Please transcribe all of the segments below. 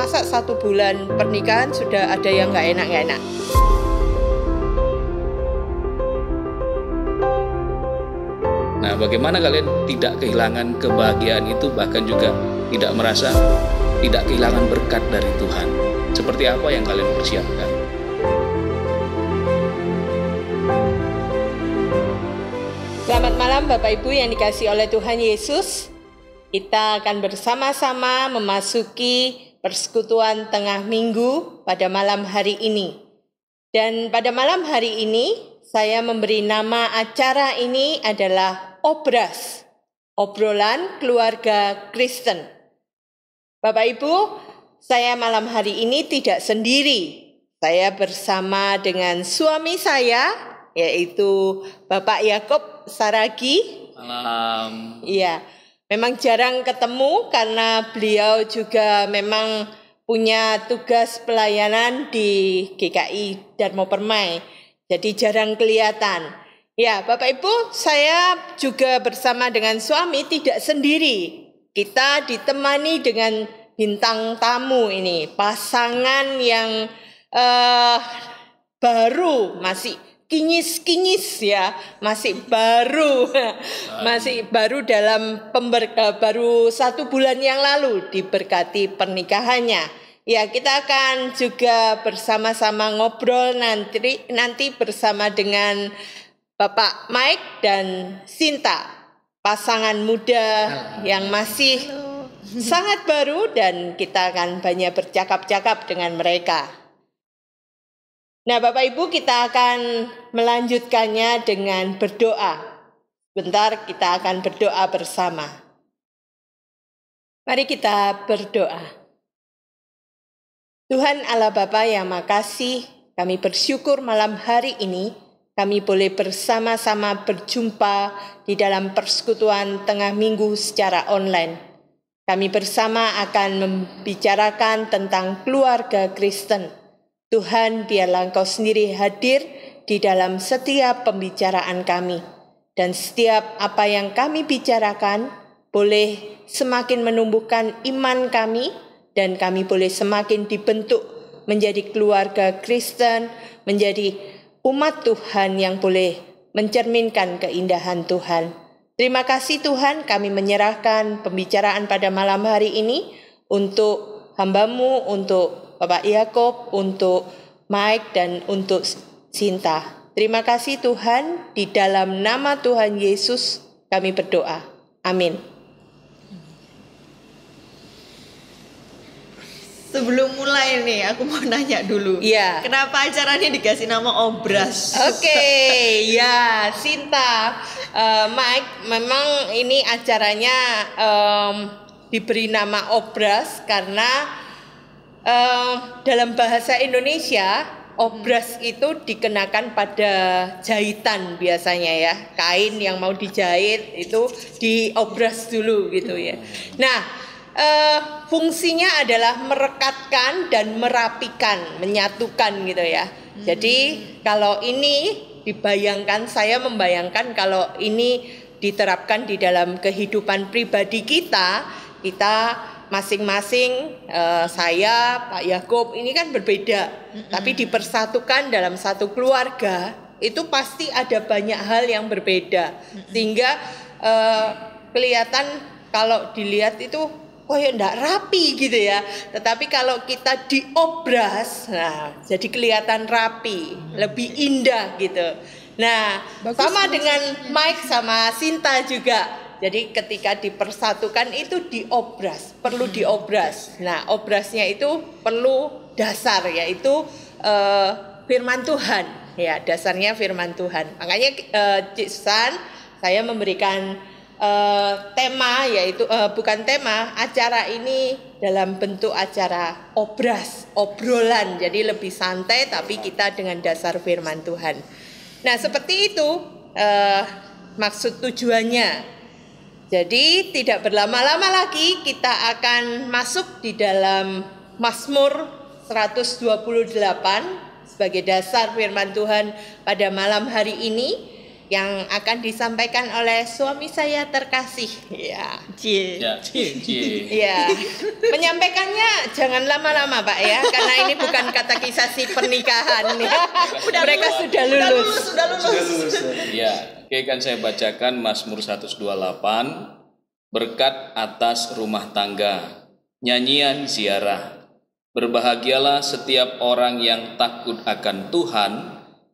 masa 1 bulan pernikahan sudah ada yang nggak enak. Nah, bagaimana kalian tidak kehilangan kebahagiaan itu, bahkan juga tidak merasa tidak kehilangan berkat dari Tuhan? Seperti apa yang kalian persiapkan? Selamat malam Bapak Ibu yang dikasihi oleh Tuhan Yesus. Kita akan bersama-sama memasuki persekutuan tengah minggu pada malam hari ini. Dan pada malam hari ini saya memberi nama acara ini adalah Obras, obrolan keluarga Kristen. Bapak Ibu, saya malam hari ini tidak sendiri. Saya bersama dengan suami saya, yaitu Bapak Yakob Saragi. Malam. Iya, memang jarang ketemu karena beliau juga memang punya tugas pelayanan di GKI Dharma Permai. Jadi jarang kelihatan. Ya, Bapak Ibu, saya juga bersama dengan suami tidak sendiri. Kita ditemani dengan bintang tamu ini, pasangan yang baru, masih kinyis ya, masih baru dalam baru 1 bulan yang lalu diberkati pernikahannya. Ya, kita akan juga bersama-sama ngobrol nanti bersama dengan Bapak Mike dan Sinta, pasangan muda yang masih sangat baru, dan kita akan banyak bercakap-cakap dengan mereka. Nah, Bapak Ibu, kita akan melanjutkannya dengan berdoa. Bentar kita akan berdoa bersama. Mari kita berdoa. Tuhan Allah Bapa yang makasih, kami bersyukur malam hari ini kami boleh bersama-sama berjumpa di dalam persekutuan tengah minggu secara online. Kami bersama akan membicarakan tentang keluarga Kristen. Tuhan, biarlah Engkau sendiri hadir di dalam setiap pembicaraan kami. Dan setiap apa yang kami bicarakan boleh semakin menumbuhkan iman kami, dan kami boleh semakin dibentuk menjadi keluarga Kristen, menjadi umat Tuhan yang boleh mencerminkan keindahan Tuhan. Terima kasih Tuhan, kami menyerahkan pembicaraan pada malam hari ini untuk hamba-Mu, untuk Bapak Yakob, untuk Mike, dan untuk Sinta. Terima kasih Tuhan, di dalam nama Tuhan Yesus kami berdoa. Amin. Sebelum mulai nih, aku mau nanya dulu. Iya. Kenapa acaranya dikasih nama Obras? Oke, ya Sinta, Mike, memang ini acaranya diberi nama Obras karena dalam bahasa Indonesia obras itu dikenakan pada jahitan biasanya ya, kain yang mau dijahit itu diobras dulu gitu ya. Nah, fungsinya adalah merekatkan dan merapikan, menyatukan gitu ya. Jadi kalau ini dibayangkan, saya membayangkan kalau ini diterapkan di dalam kehidupan pribadi kita masing-masing, saya, Pak Yakob ini kan berbeda, tapi dipersatukan dalam satu keluarga, itu pasti ada banyak hal yang berbeda, sehingga kelihatan kalau dilihat itu ya enggak rapi gitu ya. Tetapi kalau kita diobras, nah jadi kelihatan rapi, lebih indah gitu. Nah, sama dengan Mike sama Sinta juga. Jadi ketika dipersatukan itu diobras, perlu diobras. Nah, obrasnya itu perlu dasar, yaitu firman Tuhan. Ya, dasarnya firman Tuhan. Makanya Cik Susan, saya memberikan tema, yaitu bukan tema, acara ini dalam bentuk acara obras, obrolan, jadi lebih santai tapi kita dengan dasar firman Tuhan. Nah, seperti itu maksud tujuannya. Jadi tidak berlama-lama lagi kita akan masuk di dalam Mazmur 128 sebagai dasar firman Tuhan pada malam hari ini. yang akan disampaikan oleh suami saya terkasih. Ya. Cie. Ya, Ya, menyampaikannya jangan lama-lama Pak ya, karena ini bukan katekisasi pernikahan ya. Mereka sudah lulus. Sudah lulus. Ya, oke, kan saya bacakan Mazmur 128, berkat atas rumah tangga, nyanyian ziarah. Berbahagialah setiap orang yang takut akan Tuhan,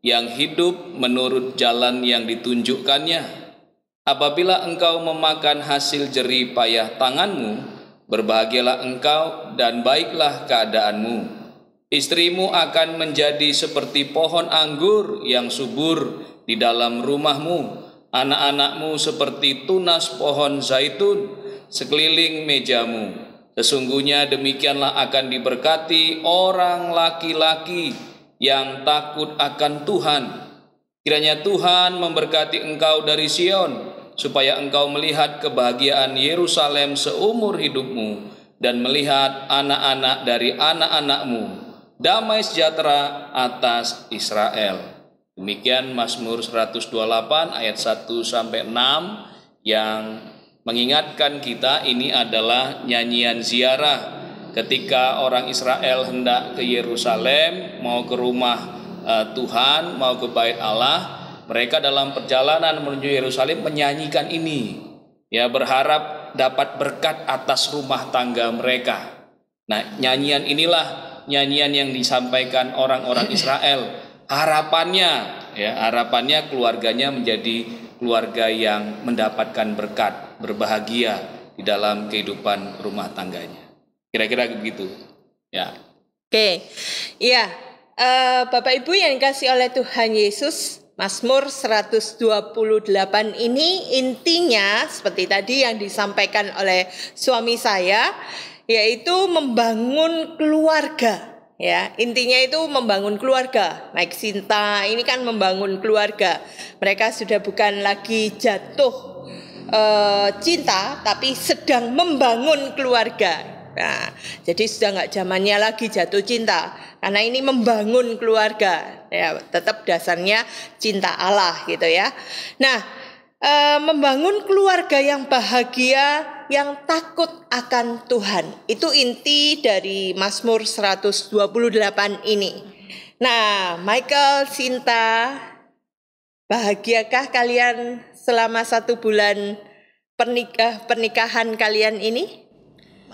yang hidup menurut jalan yang ditunjukkannya. Apabila engkau memakan hasil jerih payah tanganmu, berbahagialah engkau dan baiklah keadaanmu. Istrimu akan menjadi seperti pohon anggur yang subur di dalam rumahmu, anak-anakmu seperti tunas pohon zaitun sekeliling mejamu. Sesungguhnya demikianlah akan diberkati orang laki-laki yang takut akan Tuhan. Kiranya Tuhan memberkati engkau dari Sion, supaya engkau melihat kebahagiaan Yerusalem seumur hidupmu, dan melihat anak-anak dari anak-anakmu, damai sejahtera atas Israel. Demikian Mazmur 128 ayat 1-6 yang mengingatkan kita ini adalah nyanyian ziarah. Ketika orang Israel hendak ke Yerusalem, mau ke rumah Tuhan, mau ke bait Allah, mereka dalam perjalanan menuju Yerusalem menyanyikan ini. Ya, berharap dapat berkat atas rumah tangga mereka. Nah, nyanyian inilah nyanyian yang disampaikan orang-orang Israel. Harapannya keluarganya menjadi keluarga yang mendapatkan berkat, berbahagia di dalam kehidupan rumah tangganya. Kira-kira begitu. Ya. Oke. Iya, Bapak Ibu yang dikasih oleh Tuhan Yesus, Mazmur 128 ini intinya seperti tadi yang disampaikan oleh suami saya, yaitu membangun keluarga. Ya, intinya itu membangun keluarga. Mike Sinta ini kan membangun keluarga. Mereka sudah bukan lagi jatuh cinta, tapi sedang membangun keluarga. Nah, jadi sudah nggak zamannya lagi jatuh cinta, karena ini membangun keluarga. Ya, tetap dasarnya cinta Allah gitu ya. Nah, membangun keluarga yang bahagia, yang takut akan Tuhan. Itu inti dari Mazmur 128 ini. Nah, Michael, Sinta, bahagiakah kalian selama 1 bulan pernikahan kalian ini?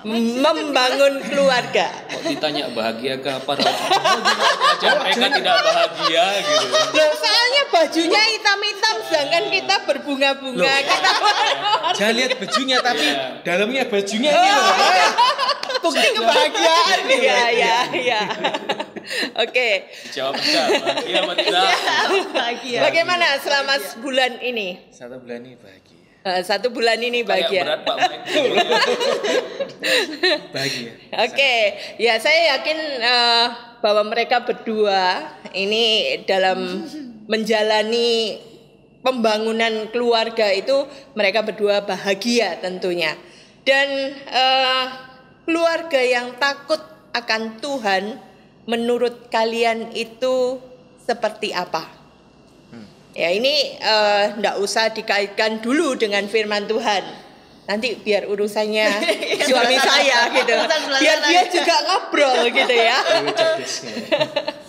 Membangun keluarga. Kok ditanya bahagiakah apa aja mereka tidak bahagia gitu. Loh, soalnya bajunya hitam-hitam sedangkan kita berbunga-bunga. Kita jangan lihat bajunya tapi dalamnya bajunya ini loh. bukti kebahagiaan. Iya. Oke. Jawab bahagia apa tidak? Bahagia. Bagaimana selama sebulan ini? 1 bulan ini bahagia. 1 bulan ini Kayak bahagia. berat Pak Mike. Bahagia. Oke, ya saya yakin bahwa mereka berdua ini dalam menjalani pembangunan keluarga itu mereka berdua bahagia tentunya. Dan keluarga yang takut akan Tuhan menurut kalian itu seperti apa? Ya ini enggak usah dikaitkan dulu dengan firman Tuhan. Nanti biar urusannya suami saya gitu. Biar dia juga ngobrol gitu ya.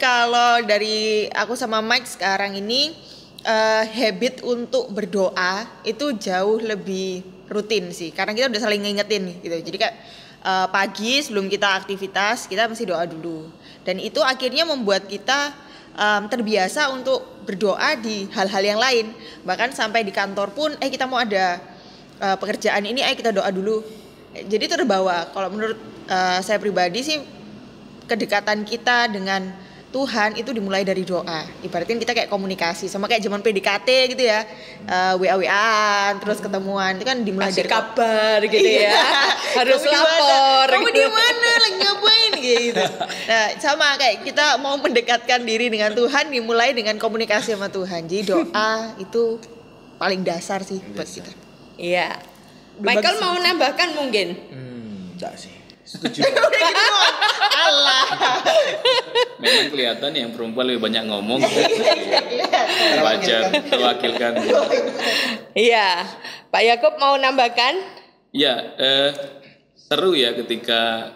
Kalau dari aku sama Mike sekarang ini habit untuk berdoa itu jauh lebih rutin sih. Karena kita udah saling ngingetin gitu. Jadi kayak pagi sebelum kita aktivitas kita mesti doa dulu. Dan itu akhirnya membuat kita terbiasa untuk berdoa di hal-hal yang lain. Bahkan sampai di kantor pun kita mau ada pekerjaan ini kita doa dulu. Jadi terbawa. Kalau menurut saya pribadi sih kedekatan kita dengan Tuhan itu dimulai dari doa. Ibaratnya kita kayak komunikasi sama kayak zaman PDKT gitu ya. WA-WA terus ketemuan itu kan dimulai kasih dari kabar gitu ya. Harus kamu lapor. Kamu di mana? Lagi ngapain gitu. Nah, sama kayak kita mau mendekatkan diri dengan Tuhan dimulai dengan komunikasi sama Tuhan. Jadi doa itu paling dasar sih buat kita. Iya. Michael mau nambahkan mungkin? Enggak sih. Setuju. Udah gitu doang. Alah. Memang kelihatan yang perempuan lebih banyak ngomong. Wajar, terwakilkan. Iya, Pak Yakub mau nambahkan? Ya, seru ya ketika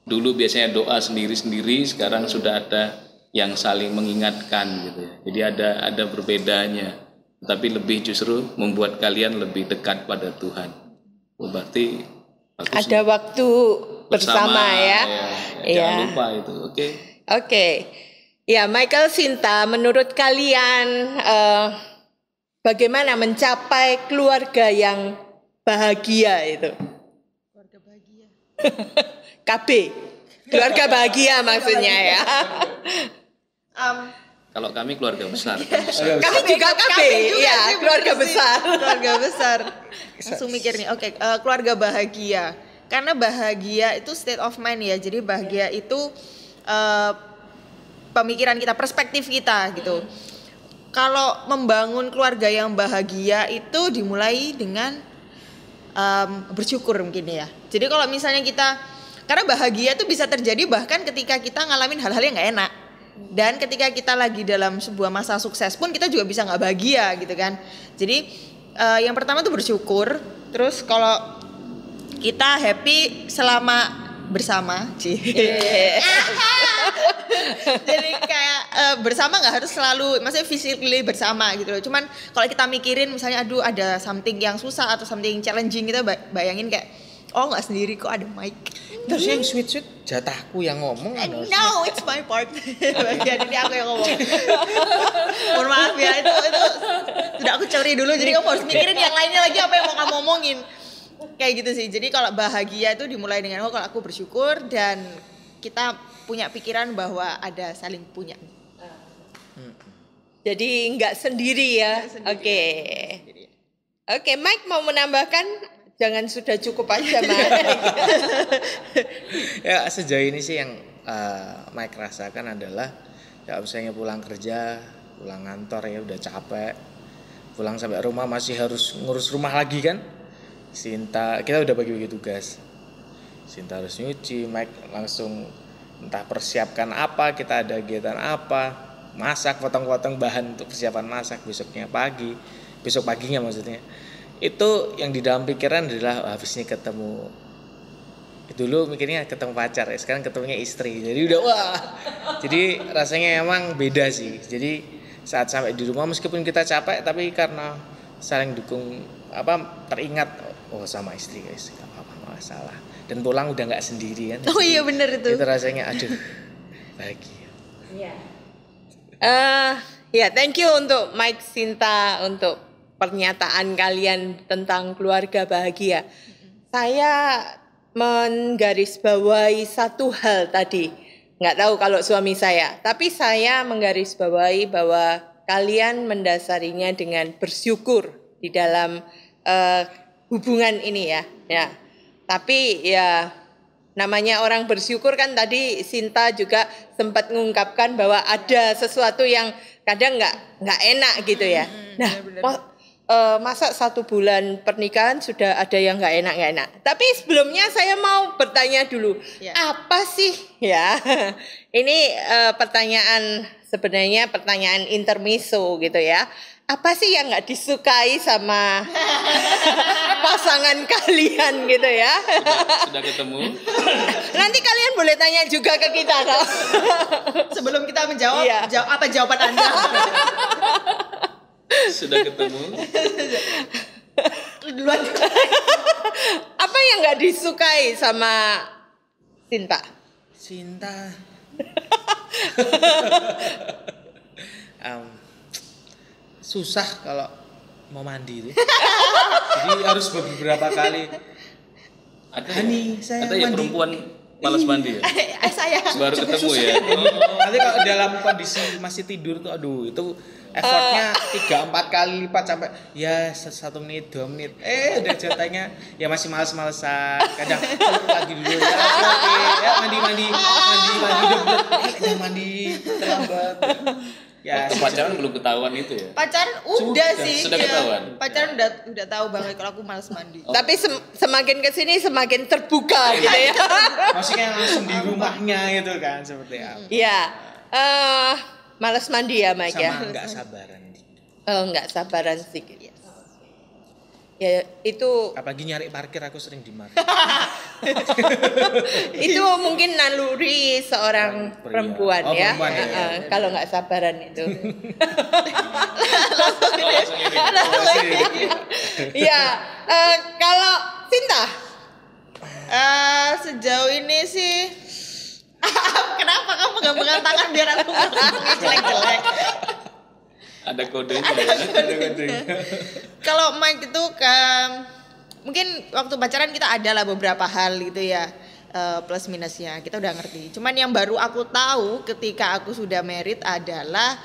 dulu biasanya doa sendiri-sendiri, sekarang sudah ada yang saling mengingatkan gitu ya. Jadi ada berbedanya, tapi lebih justru membuat kalian lebih dekat pada Tuhan. Berarti bagus Ada nih. waktu bersama ya. Jangan lupa itu, oke. Oke. Ya, Michael, Sinta, menurut kalian bagaimana mencapai keluarga yang bahagia itu? Keluarga bahagia. KB. Keluarga bahagia maksudnya ya. Kalau kami keluarga besar. Kami juga KB, ya, sih, keluarga bener sih. besar. Keluarga besar. Langsung mikir nih, oke, keluarga bahagia. Karena bahagia itu state of mind ya. Jadi bahagia itu pemikiran kita, perspektif kita gitu. Kalau membangun keluarga yang bahagia itu dimulai dengan bersyukur mungkin ya. Jadi kalau misalnya karena bahagia itu bisa terjadi bahkan ketika kita ngalamin hal-hal yang nggak enak. Dan ketika kita lagi dalam sebuah masa sukses pun kita juga bisa nggak bahagia gitu kan. Jadi yang pertama tuh bersyukur. Terus kalau kita happy selama bersama, jadi kayak bersama nggak harus selalu, maksudnya physically bersama gitu loh. Cuman kalau kita mikirin misalnya, aduh ada something yang susah atau something challenging, kita bayangin kayak, oh nggak sendiri kok, ada mic. Terus yang sweet jatahku yang ngomong. No, it's my part. Bagian ini aku yang ngomong. Mohon maaf ya, itu sudah aku curi dulu. Jadi kamu harus mikirin yang lainnya lagi apa yang mau kamu omongin. Kayak gitu sih. Jadi kalau bahagia itu dimulai dengan kalau aku bersyukur dan kita punya pikiran bahwa ada saling punya. Jadi nggak sendiri ya. Oke. Oke, Mike mau menambahkan? Jangan sudah cukup aja, Mike. Ya sejauh ini sih yang Mike rasakan adalah ya misalnya pulang kerja, pulang kantor ya udah capek, pulang sampai rumah masih harus ngurus rumah lagi kan. Sinta, kita udah bagi-bagi tugas. Sinta harus nyuci, Mike langsung entah persiapkan apa, kita ada kegiatan apa, masak, potong-potong bahan untuk persiapan masak besok paginya maksudnya. Itu yang di dalam pikiran adalah habis ini ketemu, dulu mikirnya ketemu pacar ya, sekarang ketemunya istri, jadi udah wah, jadi rasanya emang beda sih. Jadi saat sampai di rumah meskipun kita capek tapi karena saling dukung teringat sama istri guys, gak apa-apa masalah, dan pulang udah nggak sendiri kan. Oh iya bener itu. Itu rasanya aduh bahagia. Ya, thank you untuk Mike, Sinta untuk pernyataan kalian tentang keluarga bahagia. Saya menggarisbawahi satu hal tadi. Nggak tahu kalau suami saya, tapi saya menggarisbawahi bahwa kalian mendasarinya dengan bersyukur di dalam hubungan ini ya. Tapi ya namanya orang bersyukur kan, tadi Sinta juga sempat mengungkapkan bahwa ada sesuatu yang kadang nggak enak gitu ya. Nah, masa 1 bulan pernikahan sudah ada yang nggak enak. Tapi sebelumnya saya mau bertanya dulu, apa sih ya? Ini sebenarnya pertanyaan intermezzo gitu ya. Apa sih yang nggak disukai sama pasangan kalian gitu ya? Sudah ketemu. Nanti kalian boleh tanya juga ke kita kok. Sebelum kita menjawab, apa jawaban Anda? Sudah ketemu. Duluan. Apa yang nggak disukai sama Sinta? Susah kalau mau mandi itu. Jadi harus beberapa kali. Ada saya yang mandi. perempuan malas mandi ya? Saya. Baru ketemu ya? Nanti kalau dalam kondisi masih tidur tuh aduh itu effortnya 3-4 kali lipat sampai ya 1 menit 2 menit udah jatahnya ya masih males-malesan. Kadang lagi dulu ya mandi udah mandi terlambat. Ya, Waktu pacaran belum ketahuan itu ya. Pacaran udah sih. Sudah ya. ketahuan. Pacaran udah tahu banget kalau aku malas mandi. Tapi semakin kesini semakin terbuka gitu ya. maksudnya langsung di rumahnya gitu kan seperti apa? Iya. Malas mandi ya Mike ya. Sama nggak sabaran. Nggak sabaran sedikit. Ya itu Apalagi nyari parkir aku sering dimarahin. itu mungkin naluri seorang Pria. perempuan Oh, ya. perempuan ya. Kalau nggak sabaran itu. Ya, kalau Sinta, Sejauh ini sih kenapa kamu gak pegang tangan biar aku ngomongnya jelek-jelek? Ada kodenya ya. Kalau Mike itu mungkin waktu pacaran kita ada lah beberapa hal gitu ya, plus minusnya kita udah ngerti. Cuman yang baru aku tahu ketika aku sudah married adalah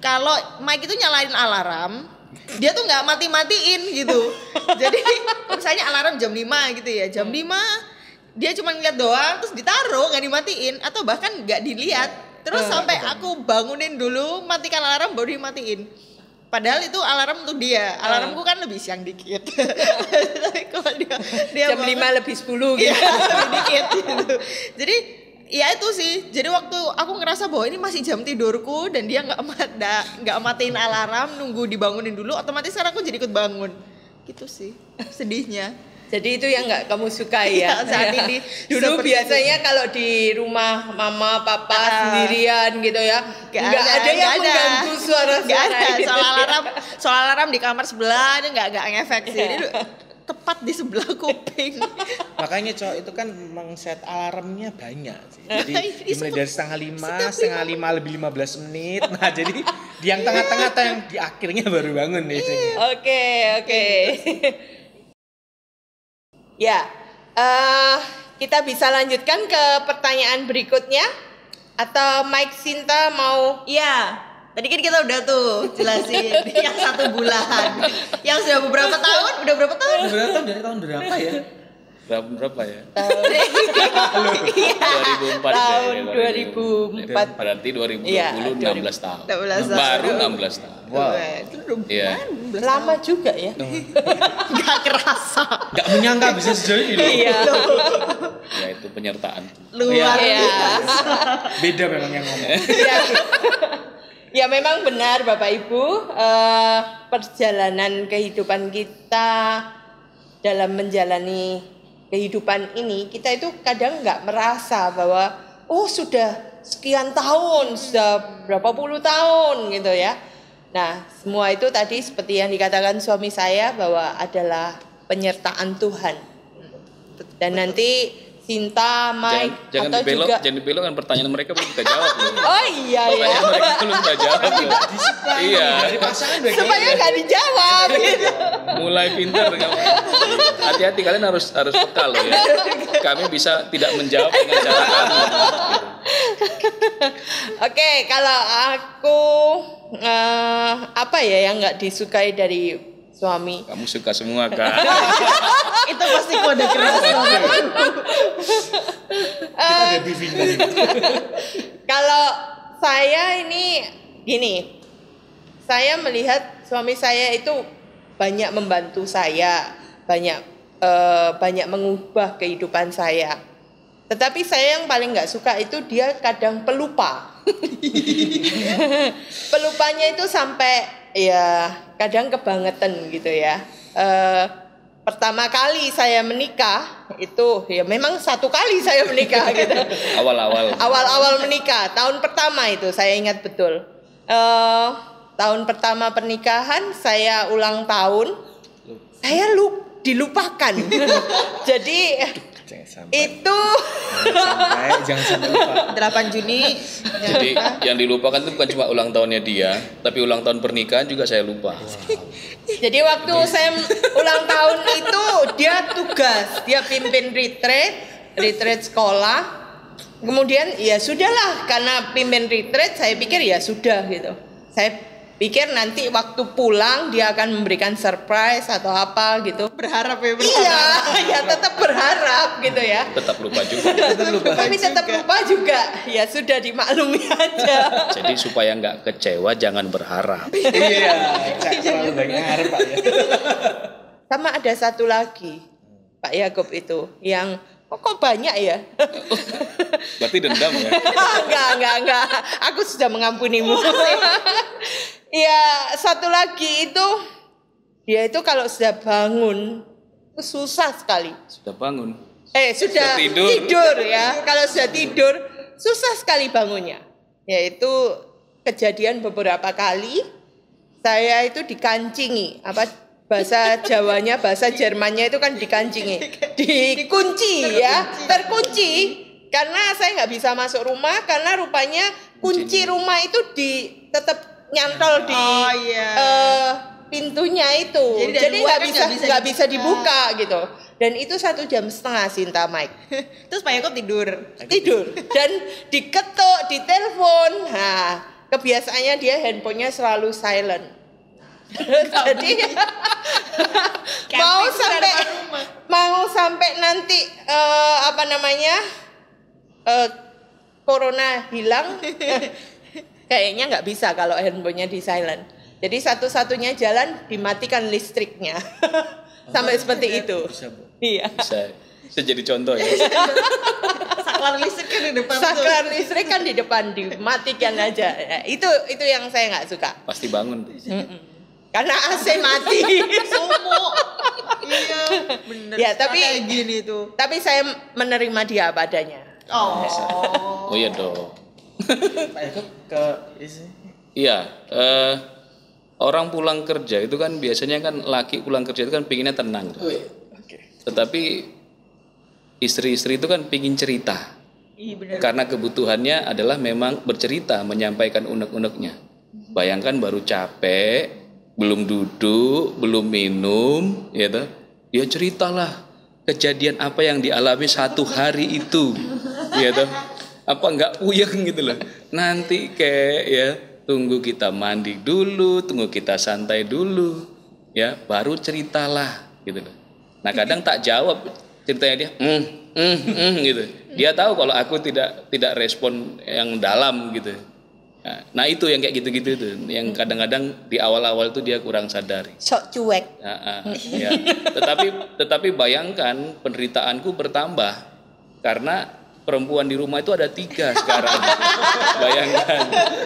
kalau Mike itu nyalain alarm, dia tuh nggak mati-matiin gitu. Jadi misalnya alarm jam 5 gitu ya, jam 5 dia cuma ngeliat doang terus ditaruh nggak dimatiin atau bahkan nggak dilihat. Terus sampai aku bangunin dulu, matikan alarm baru dimatiin. Padahal itu alarm untuk dia. Alarmku kan lebih siang dikit. Tapi kalau dia jam 5 lebih 10 gitu. Iya, lebih dikit gitu. Jadi ya itu sih. Jadi waktu aku ngerasa bahwa ini masih jam tidurku dan dia nggak matiin alarm, nunggu dibangunin dulu, otomatis sekarang aku jadi ikut bangun. Gitu sih sedihnya. Jadi itu yang nggak kamu sukai ya? Iya, saat ini Dulu seperti biasanya kalau di rumah mama, papa sendirian gitu ya, nggak ada yang mengganggu Nggak suara-suara ada. gitu. Soal alarm di kamar sebelah itu nggak ngefek sih. Ini tepat di sebelah kuping. Makanya cowok itu kan mengset alarmnya banyak sih. Jadi Ini dimulai dari setengah lima lebih 15 menit. Nah jadi di yang tengah-tengah atau yang di akhirnya baru bangun nih. Oke. Ya, kita bisa lanjutkan ke pertanyaan berikutnya. Atau Mike Sinta mau? Iya. Tadi kan kita udah tuh jelasin yang 1 bulan. Yang sudah beberapa tahun, udah berapa tahun? Berapa tahun dari tahun berapa ya? Berapa ya? Iya. 2004 Tahun ya, 2004. Berarti 2020 Iya, 16 tahun. 16 tahun. Baru 16 tahun. Wow. Itu udah Iya. Lama juga ya. Gak kerasa. Gak menyangka bisa sejauh ini loh. Iya. Ya itu penyertaan. Luar Iya. biasa. Beda memang yang ngomong. Ya. Ya memang benar Bapak Ibu, perjalanan kehidupan kita dalam menjalani kehidupan ini, kita itu kadang nggak merasa bahwa sudah sekian tahun, sudah berapa puluh tahun gitu ya. Nah semua itu tadi seperti yang dikatakan suami saya bahwa adalah penyertaan Tuhan. Dan nanti Sinta, Mike Jangan atau dibelok, juga jangan dibelok kan pertanyaan mereka belum kita jawab loh. oh iya ya, Pertanyaan mereka belum kita jawab loh. Iya. Dari pasangan udah supaya nggak dijawab gitu. Mulai pintar kamu. Hati-hati kalian harus peka loh ya. Kami bisa tidak menjawab dengan cara kami. Oke, kalau aku apa ya yang nggak disukai dari suami? Kamu suka semua kan? Itu pasti kode keras. kita ada briefing tadi. Kalau saya ini gini, saya melihat suami saya itu banyak membantu saya, banyak mengubah kehidupan saya. Tetapi saya yang paling nggak suka itu dia kadang pelupa. Pelupanya itu sampai ya kadang kebangetan gitu ya. Pertama kali saya menikah itu ya memang 1 kali saya menikah gitu. Awal-awal menikah, tahun pertama itu saya ingat betul. Tahun pertama pernikahan saya ulang tahun, saya dilupakan. Jadi itu Jangan sampai lupa. 8 Juni. Jadi yang dilupakan itu bukan cuma ulang tahunnya dia, tapi ulang tahun pernikahan juga saya lupa. Jadi waktu saya ulang tahun itu dia tugas, dia pimpin retreat sekolah. Kemudian ya sudahlah karena pimpin retreat saya pikir ya sudah gitu. Saya pikir nanti waktu pulang dia akan memberikan surprise atau apa gitu. Berharap ya, Iya, ya tetap berharap gitu ya. Tetap lupa juga. Tapi tetap lupa juga. Ya sudah dimaklumi aja. Jadi supaya nggak kecewa jangan berharap. Iya, selalu banyak harap Pak ya. Sama ada satu lagi Pak Yakob itu yang kok banyak ya? Berarti dendam ya. Enggak. Aku sudah mengampunimu. Ya, satu lagi itu dia itu kalau sudah bangun itu susah sekali. Sudah bangun. Sudah tidur ya. Kalau sudah tidur susah sekali bangunnya. Yaitu kejadian beberapa kali saya itu dikancingi, bahasa Jawanya, bahasa Jermannya itu kan dikancingi, dikunci ya, terkunci karena saya nggak bisa masuk rumah karena rupanya kunci rumah itu tetap nyantol di pintunya itu, jadi nggak bisa dibuka gitu. Dan itu 1,5 jam Sinta Mike. Terus Pak Yakob tidur Dan diketuk, ditelepon. Nah, kebiasaannya dia handphonenya selalu silent. Jadi mau sampai nanti corona hilang, kayaknya nggak bisa kalau handphonenya di silent. Jadi satu-satunya jalan dimatikan listriknya. Sampai seperti itu. Bisa, Bu. Iya. Bisa jadi contoh ya. saklar listrik kan di depan. Saklar listrik kan di depan, dimatikan aja. Ya, itu yang saya nggak suka. Pasti bangun. Karena AC mati. Somo. Iya, bener. Ya, tapi kayak gini tuh. Tapi saya menerima dia apa adanya. Oh iya dong. Pak Yakob ke Iya, orang pulang kerja itu kan biasanya kan laki pulang kerja itu kan pinginnya tenang. Tetapi istri-istri itu kan pingin cerita. Iya benar. Karena kebutuhannya adalah memang bercerita, menyampaikan unek-uneknya. Bayangkan baru capek, belum duduk, belum minum, ya toh. Dia ceritalah kejadian apa yang dialami satu hari itu, ya toh. Apa enggak puyeng gitu loh. Nanti kayak ya tunggu kita mandi dulu, tunggu kita santai dulu, ya baru ceritalah gitu loh. Nah kadang tak jawab ceritanya dia, gitu. Dia tahu kalau aku tidak respon yang dalam gitu. Nah itu yang kayak gitu-gitu itu, yang kadang-kadang di awal-awal itu dia kurang sadari. Sok cuek. Ya. Tetapi bayangkan penderitaanku bertambah karena perempuan di rumah itu ada 3 sekarang. Bayangkan,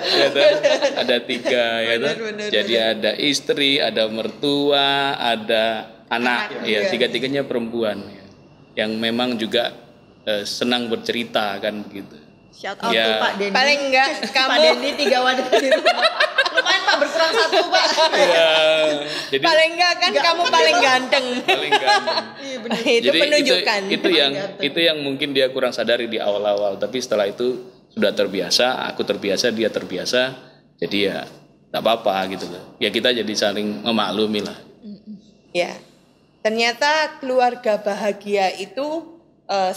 ya toh? Ada 3, ya toh? Jadi ada istri, ada mertua, ada anak, ya 3-tiganya perempuan, ya. Yang memang juga senang bercerita kan begitu. Shout out Ya. tuh Pak Dendi. Paling enggak Pak kamu Dendi 3 wanita di rumah. Lumayan Pak, berkurang 1 Pak. Ya, jadi paling enggak kan kamu paling ganteng. paling ganteng. Iya benar. Itu menunjukkan. Itu yang mungkin dia kurang sadari di awal-awal, tapi setelah itu sudah terbiasa, aku terbiasa, dia terbiasa, jadi ya tak apa-apa gitu loh. Ya kita jadi saling memaklumi lah. Ya. Ternyata keluarga bahagia itu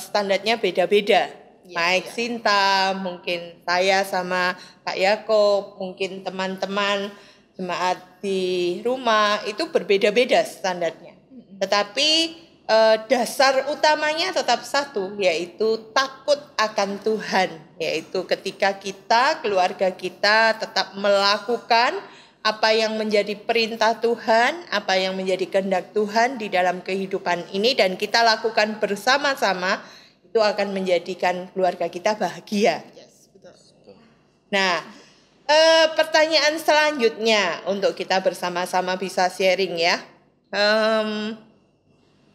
standarnya beda-beda. Mike, Sinta, mungkin saya sama Pak Yakob, mungkin teman-teman jemaat di rumah itu berbeda-beda standarnya. Tetapi dasar utamanya tetap satu, yaitu takut akan Tuhan. Yaitu ketika kita, keluarga kita tetap melakukan apa yang menjadi perintah Tuhan, apa yang menjadi kehendak Tuhan di dalam kehidupan ini, dan kita lakukan bersama-sama, itu akan menjadikan keluarga kita bahagia. Nah, pertanyaan selanjutnya untuk kita bersama-sama bisa sharing ya.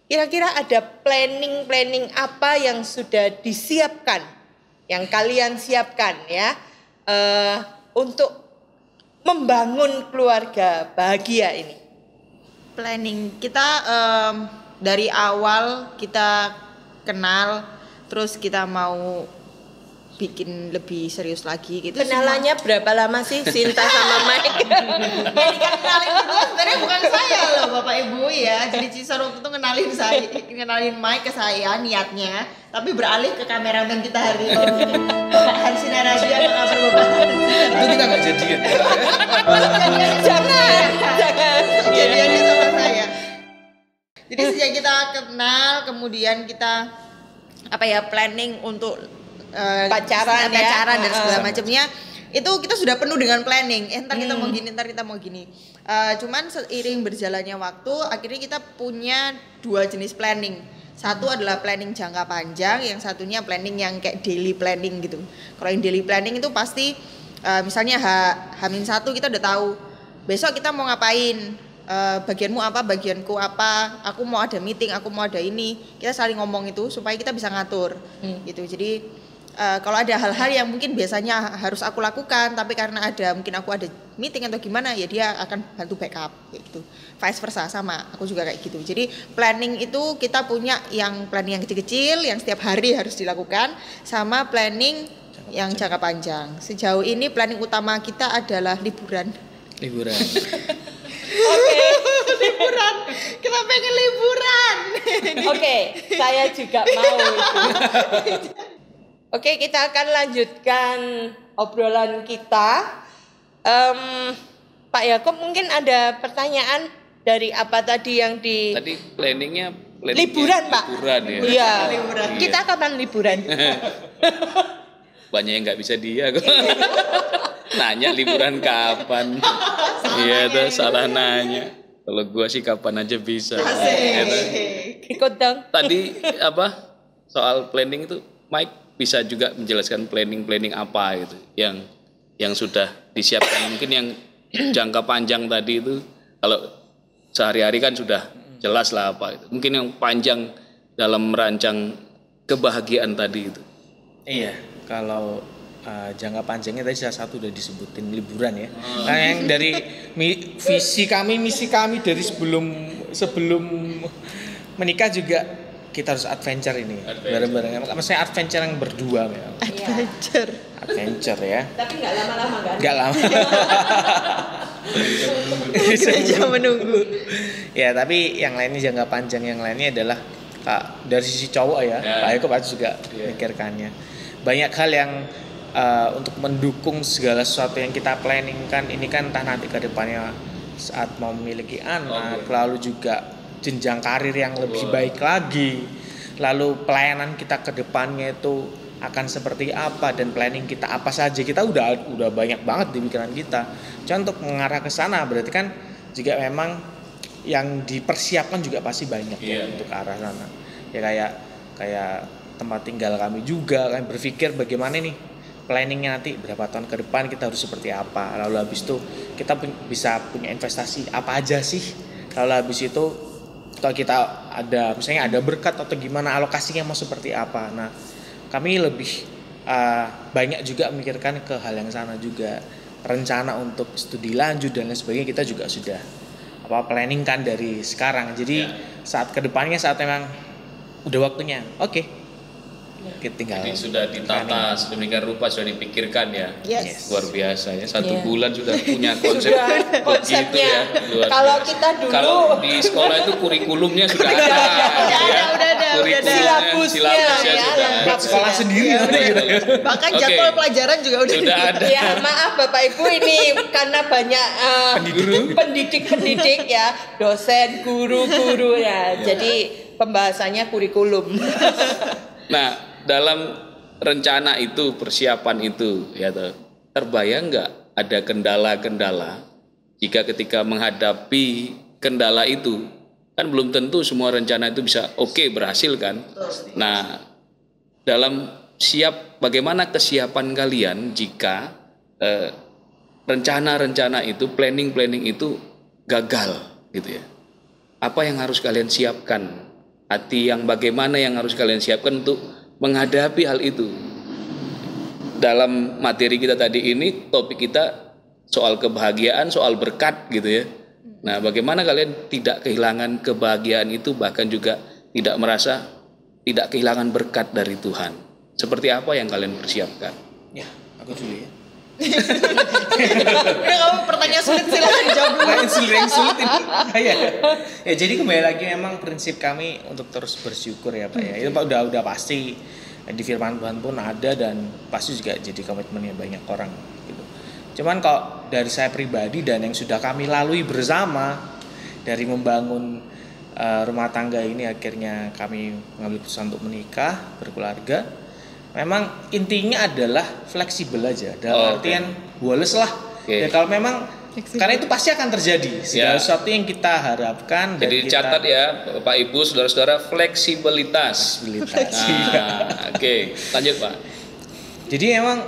Kira-kira ada planning apa yang sudah disiapkan, yang kalian siapkan ya, untuk membangun keluarga bahagia ini? Planning kita dari awal kita kenal, terus kita mau bikin lebih serius lagi gitu. Kenalannya berapa lama sih Sinta sama Mike? Yang dikenalin itu sebenarnya bukan saya loh Bapak Ibu ya. Jadi Cison waktu itu kenalin Mike ke saya niatnya, tapi beralih ke kameramen kita hari ini. Pak Hansi Naradia, apa kabar Bapak? Itu kita nggak jadian. Jangan. Jadiannya sama saya. Jadi sejak kita kenal, kemudian kita planning untuk Pacaran dan segala macamnya. Itu kita sudah penuh dengan planning. Ntar kita mau gini, ntar kita mau gini. Cuman seiring berjalannya waktu, akhirnya kita punya 2 jenis planning. Satu adalah planning jangka panjang, yang satunya planning yang kayak daily planning gitu. Kalau yang daily planning itu pasti misalnya H-1 kita udah tahu besok kita mau ngapain, bagianmu apa, bagianku apa, aku mau ada meeting, aku mau ada ini. Kita saling ngomong itu supaya kita bisa ngatur gitu. Jadi kalau ada hal-hal yang mungkin biasanya harus aku lakukan, tapi karena mungkin aku ada meeting atau gimana, ya dia akan bantu backup gitu. Vice versa sama, aku juga kayak gitu. Jadi planning itu kita punya yang planning yang kecil-kecil, yang setiap hari harus dilakukan, sama planning yang jangka panjang. Sejauh ini planning utama kita adalah liburan. Liburan. Liburan, kita pengen liburan. Oke, saya juga mau itu. Oke, kita akan lanjutkan obrolan kita. Pak Yakob mungkin ada pertanyaan dari apa tadi yang Tadi planningnya liburan, Pak. Liburan ya. Iya. Liburan. Kita kapan liburan? Banyak yang nggak bisa dia kok. Nanya liburan kapan? Iya tuh salah nanya. Kalau gua sih kapan aja bisa. Ya, tuh. Ikut dong. Tadi soal planning itu Mike bisa juga menjelaskan planning apa gitu yang sudah disiapkan. Mungkin yang jangka panjang tadi itu kalau sehari-hari kan sudah jelas lah apa itu. Mungkin yang panjang dalam merancang kebahagiaan tadi itu. Iya, kalau jangka panjangnya tadi salah satu udah disebutin liburan ya. Nah, yang dari misi kami dari sebelum menikah juga kita harus adventure ini bareng-bareng. Maksudnya adventure yang berdua ya. Adventure ya. Tapi nggak lama-lama kan? Nggak lama. Bisa menunggu. Ya, tapi yang lainnya jangka panjang yang lainnya adalah dari sisi cowok ya. Pak Eko pasti juga mikirkannya. Banyak hal yang untuk mendukung segala sesuatu yang kita planning kan, ini kan entah nanti ke depannya saat mau memiliki anak, lalu juga jenjang karir yang lebih baik lagi, lalu pelayanan kita ke depannya itu akan seperti apa dan planning kita apa saja, kita udah banyak banget di pikiran kita. Cuma untuk mengarah ke sana berarti kan juga memang yang dipersiapkan juga pasti banyak ya untuk ke arah sana. Ya kayak tempat tinggal kami juga kan berpikir bagaimana nih planningnya nanti berapa tahun ke depan kita harus seperti apa, lalu habis itu kita bisa punya investasi apa aja sih, lalu habis itu kalau kita ada misalnya ada berkat atau gimana alokasinya mau seperti apa. Nah kami lebih banyak juga memikirkan ke hal yang sana juga, rencana untuk studi lanjut dan lain sebagainya kita juga sudah planning kan dari sekarang. Jadi saat kedepannya saat memang udah waktunya kita tinggal. Jadi sudah ditata sedemikian rupa, sudah dipikirkan ya. Yes. Luar biasa ya. 1 bulan sudah punya konsep. Konsepnya. Ya. Kalau kita dulu kalau di sekolah itu kurikulumnya sudah ada. Udah ada. Silabusnya ya. sudah ada. Buat sekolah sendiri Bahkan jadwal pelajaran juga udah ada. Ya maaf Bapak Ibu, ini karena banyak pendidik ya, dosen, guru ya. Jadi pembahasannya kurikulum. Nah, dalam rencana itu, persiapan itu, ya terbayang nggak ada kendala-kendala jika ketika menghadapi kendala itu, kan belum tentu semua rencana itu bisa berhasil kan? Nah, bagaimana kesiapan kalian jika rencana-rencana itu, planning itu gagal gitu ya? Apa yang harus kalian siapkan? Bagaimana yang harus kalian siapkan untuk menghadapi hal itu? Dalam materi kita tadi ini, topik kita soal kebahagiaan, soal berkat gitu ya. Nah, bagaimana kalian tidak kehilangan kebahagiaan itu, bahkan juga tidak merasa tidak kehilangan berkat dari Tuhan? Seperti apa yang kalian persiapkan? Ya, aku dulu ya. Udah kamu pertanyaan sulit silakan dijawab dulu. yang sulit ini. Ya jadi kembali lagi memang prinsip kami untuk terus bersyukur ya Pak ya. Itu Pak udah pasti di firman Tuhan pun ada dan pasti juga jadi komitmennya banyak orang gitu. Cuman kalau dari saya pribadi dan yang sudah kami lalui bersama dari membangun rumah tangga ini, akhirnya kami mengambil keputusan untuk menikah, berkeluarga. Memang intinya adalah fleksibel aja. Dalam artian boles lah. Ya kalau memang karena itu pasti akan terjadi. Segala sesuatu yang kita harapkan. Jadi dicatat ya Bapak Ibu, saudara-saudara, fleksibilitas. Oke, lanjut Pak. Jadi memang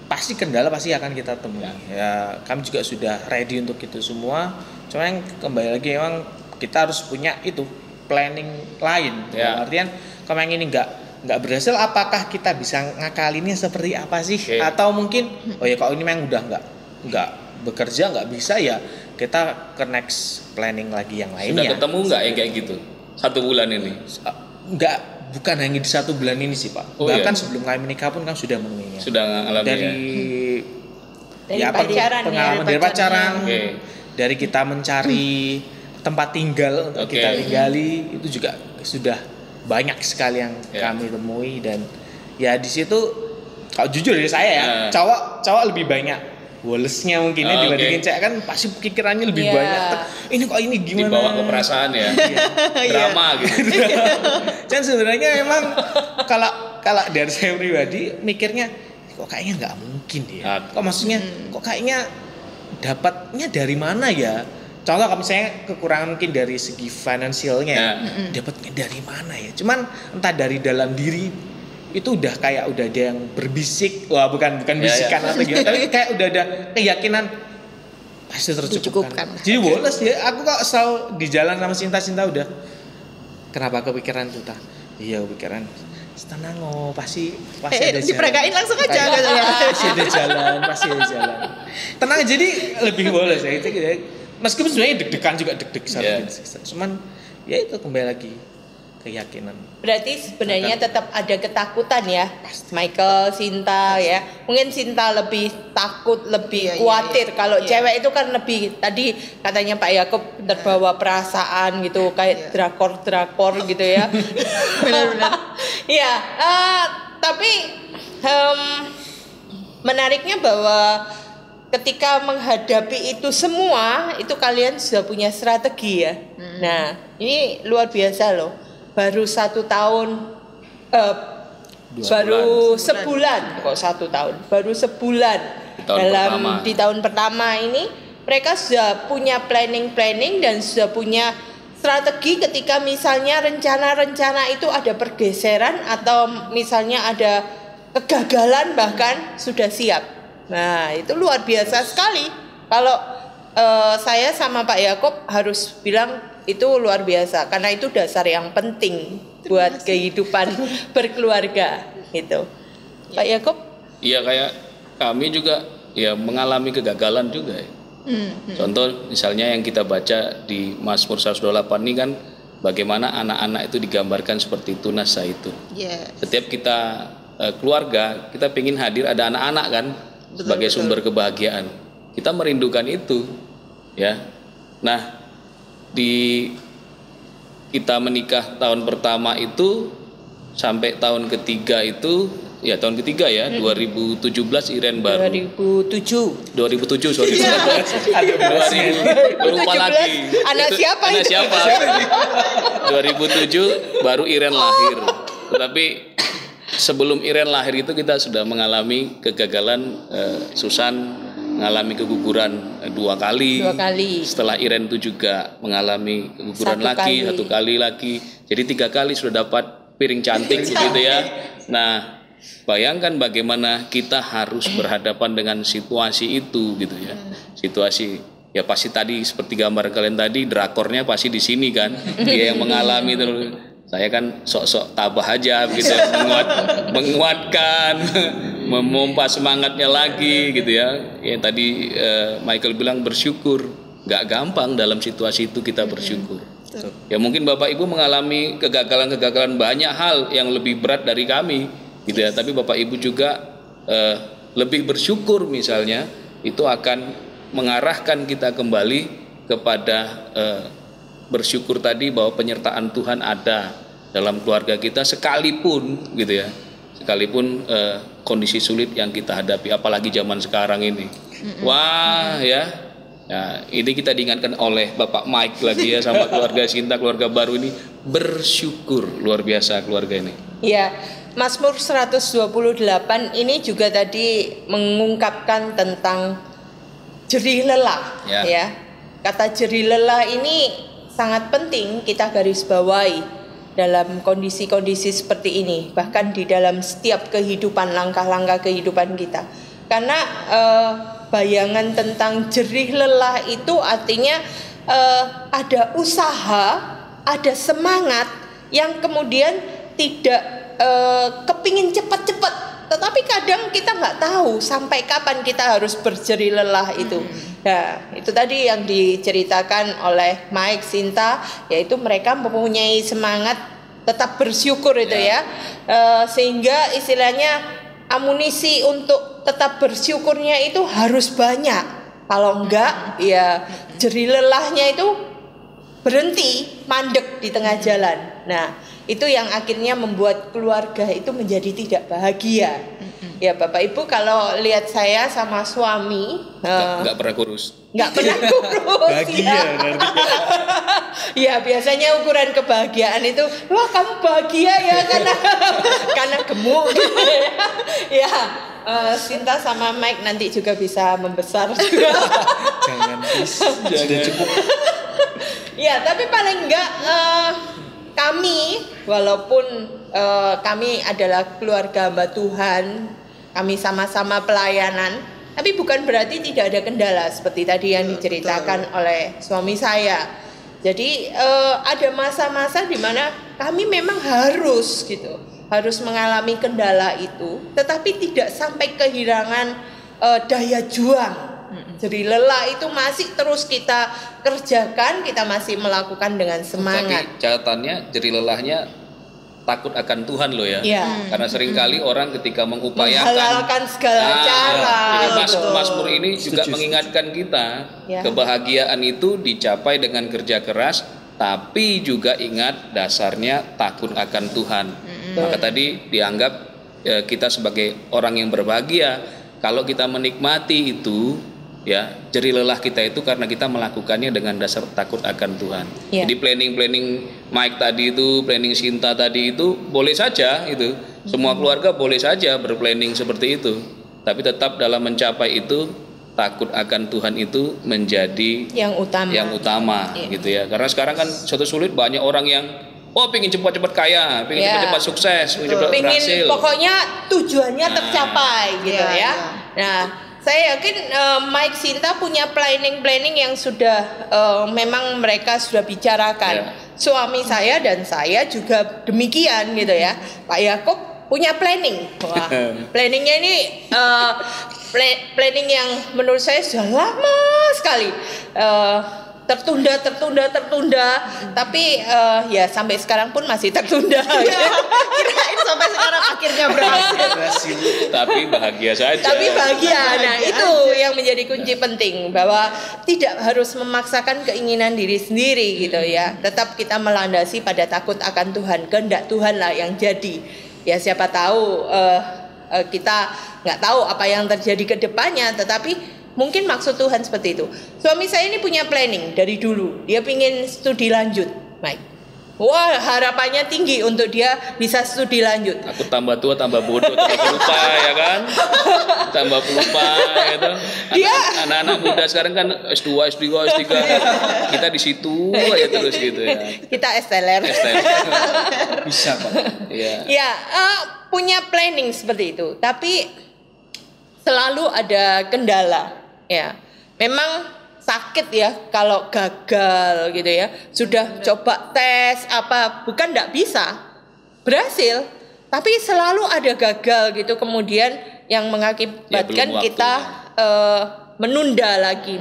pasti kendala pasti akan kita temui. Ya, kami juga sudah ready untuk itu semua. Cuma yang kembali lagi memang kita harus punya itu planning lain. Dalam artian kalau yang ini nggak berhasil, apakah kita bisa ngakalinnya seperti apa sih? Atau mungkin kalau ini memang udah nggak bekerja, nggak bisa, ya kita ke next planning lagi yang lainnya. Sudah ketemu nggak yang kayak gitu 1 bulan ini? Bukan hanya di 1 bulan ini sih Pak. Bahkan sebelum kami menikah pun kami sudah menemuinya. Sudah alami dari pacaran, pengalaman dari pacaran, dari kita mencari tempat tinggal untuk kita tinggali, itu juga sudah banyak sekali yang kami temui. Dan ya di situ kalau jujur ya saya ya cowok lebih banyak wolesnya mungkin dibandingin cewek, kan pasti pikirannya lebih banyak. Ini kok ini gimana? Dibawa ke perasaan ya. Drama gitu. Dan sebenarnya memang kalau dari saya pribadi mikirnya kok kayaknya nggak mungkin ya. Kok maksudnya kok kayaknya dapatnya dari mana ya? Contoh kalau misalnya kekurangan mungkin dari segi finansialnya, dapatnya dari mana ya? Cuman entah dari dalam diri itu udah ada yang berbisik, bukan bisikan atau gitu, tapi kayak udah ada keyakinan pasti tercukupkan. Jadi boles ya, aku kok selalu di jalan sama Sinta udah kenapa kepikiran tuh tah? Iya kepikiran. Tenang pasti ada jalan. Diperagain langsung aja Pasti ada jalan. Tenang, jadi lebih boles ya itu. Meskipun sebenarnya deg-degan juga cuman ya itu kembali lagi keyakinan. Berarti sebenarnya tetap ada ketakutan ya, Michael, Sinta ya. Mungkin Sinta lebih takut, lebih khawatir. Kalau cewek itu kan lebih, tadi katanya Pak Yakob terbawa perasaan gitu, kayak drakor gitu ya. Benar-benar. Ya, tapi menariknya bahwa ketika menghadapi itu semua, itu kalian sudah punya strategi ya. Nah, ini luar biasa loh. Baru 1 tahun, sebulan, kok 1 tahun, baru sebulan di tahun pertama ini, mereka sudah punya planning dan sudah punya strategi ketika misalnya rencana-rencana itu ada pergeseran atau misalnya ada kegagalan, bahkan sudah siap. Nah, itu luar biasa sekali. Kalau saya sama Pak Yakob harus bilang itu luar biasa, karena itu dasar yang penting buat kehidupan berkeluarga gitu. Pak Yakob? Iya, kayak kami juga ya mengalami kegagalan juga ya. Contoh misalnya yang kita baca di Mazmur 128 ini kan, bagaimana anak-anak itu digambarkan seperti tunas zaitun. Setiap kita keluarga, kita pengen hadir ada anak-anak kan, sebagai sumber kebahagiaan. Kita merindukan itu ya. Nah, kita menikah tahun pertama itu sampai tahun ketiga itu ya, tahun ketiga ya, 2017 Iren baru. 2007 sorry. Lupa lagi. Anak siapa? 2007 baru Iren lahir. Tetapi sebelum Iren lahir itu kita sudah mengalami kegagalan. Susan mengalami keguguran 2 kali. Setelah Iren itu juga mengalami keguguran satu kali lagi. Jadi 3 kali sudah dapat piring cantik begitu ya. Nah, bayangkan bagaimana kita harus berhadapan dengan situasi itu gitu ya. Situasi ya pasti tadi seperti gambar kalian tadi, drakornya pasti di sini kan. Dia yang mengalami itu. Saya kan sok-sok tabah aja gitu ya, menguatkan, memompa semangatnya lagi gitu ya. Yang tadi Michael bilang bersyukur, nggak gampang dalam situasi itu kita bersyukur. Ya mungkin Bapak Ibu mengalami kegagalan-kegagalan banyak hal yang lebih berat dari kami gitu ya. Tapi Bapak Ibu juga lebih bersyukur misalnya, itu akan mengarahkan kita kembali kepada bersyukur tadi bahwa penyertaan Tuhan ada dalam keluarga kita sekalipun gitu ya, sekalipun kondisi sulit yang kita hadapi, apalagi zaman sekarang ini. Wah ya, nah, ini kita diingatkan oleh Bapak Mike lagi ya, sama keluarga Sinta, keluarga baru ini, bersyukur luar biasa keluarga ini. Ya, Mazmur 128 ini juga tadi mengungkapkan tentang jerih lelah, ya. Kata jerih lelah ini sangat penting kita garis bawahi dalam kondisi-kondisi seperti ini, bahkan di dalam setiap kehidupan, langkah-langkah kehidupan kita. Karena bayangan tentang jerih lelah itu artinya ada usaha, ada semangat yang kemudian tidak kepingin cepat-cepat, tetapi kadang kita nggak tahu sampai kapan kita harus berjerih lelah itu. Nah, itu tadi yang diceritakan oleh Mike, Sinta, yaitu mereka mempunyai semangat tetap bersyukur itu ya, sehingga istilahnya amunisi untuk tetap bersyukurnya itu harus banyak. Kalau enggak, ya jerih lelahnya itu berhenti, mandek di tengah jalan. Nah, itu yang akhirnya membuat keluarga itu menjadi tidak bahagia. Ya Bapak Ibu, kalau lihat saya sama suami nggak pernah kurus. Nggak pernah kurus. Bahagia berarti. Ya biasanya ukuran kebahagiaan itu, wah kamu bahagia ya karena gemuk gitu ya. Ya, Sinta sama Mike nanti juga bisa membesar juga. Jangan sudah cukup. Ya, tapi paling enggak kami, walaupun kami adalah keluarga hamba Tuhan, kami sama-sama pelayanan, tapi bukan berarti tidak ada kendala seperti tadi yang diceritakan oleh suami saya. Jadi ada masa-masa di mana kami memang harus mengalami kendala itu, tetapi tidak sampai kehilangan daya juang. Jadi lelah itu masih terus kita kerjakan, kita masih melakukan dengan semangat. Tapi catatannya jerih lelahnya takut akan Tuhan loh ya. Karena seringkali orang ketika mengupayakan menghalalkan segala cara. Jadi Mazmur ini juga mengingatkan kita, kebahagiaan itu dicapai dengan kerja keras, tapi juga ingat dasarnya takut akan Tuhan. Maka tadi dianggap kita sebagai orang yang berbahagia kalau kita menikmati itu, ya jerih lelah kita itu karena kita melakukannya dengan dasar takut akan Tuhan. Jadi planning Mike tadi itu, planning Sinta tadi itu boleh saja itu. Semua keluarga boleh saja berplanning seperti itu. Tapi tetap dalam mencapai itu takut akan Tuhan itu menjadi yang utama gitu ya. Karena sekarang kan suatu sulit, banyak orang yang pengen cepat-cepat kaya, pengen cepat-cepat sukses, pengen cepat berhasil. Pokoknya tujuannya tercapai gitu ya. Nah, saya yakin Mike, Sinta punya planning yang sudah memang mereka sudah bicarakan. Suami saya dan saya juga demikian gitu ya. Pak Yakob punya planning. Wah, planningnya ini planning yang menurut saya sudah lama sekali. Tertunda, tapi ya sampai sekarang pun masih tertunda. Kirain sampai sekarang akhirnya berhasil. Tapi bahagia saja. Tapi bahagia. Nah, itu yang menjadi kunci penting, bahwa tidak harus memaksakan keinginan diri sendiri gitu ya. Tetap kita melandasi pada takut akan Tuhan. Kehendak Tuhan lah yang jadi. Ya siapa tahu kita nggak tahu apa yang terjadi ke depannya, tetapi mungkin maksud Tuhan seperti itu. Suami saya ini punya planning dari dulu. Dia pingin studi lanjut, Mike. Wah, harapannya tinggi untuk dia bisa studi lanjut. Aku tambah tua, tambah bodoh, tambah pelupa ya kan? Tambah pelupa gitu. Anak-anak muda sekarang kan S2, S3, S3. Kita di situ aja terus gitu ya. Kita STLR. Bisa, Pak. Ya, punya planning seperti itu. Tapi selalu ada kendala. Ya, memang sakit ya kalau gagal gitu ya. Sudah coba tes apa, bukan tidak bisa berhasil, tapi selalu ada gagal gitu. Kemudian yang mengakibatkan kita menunda lagi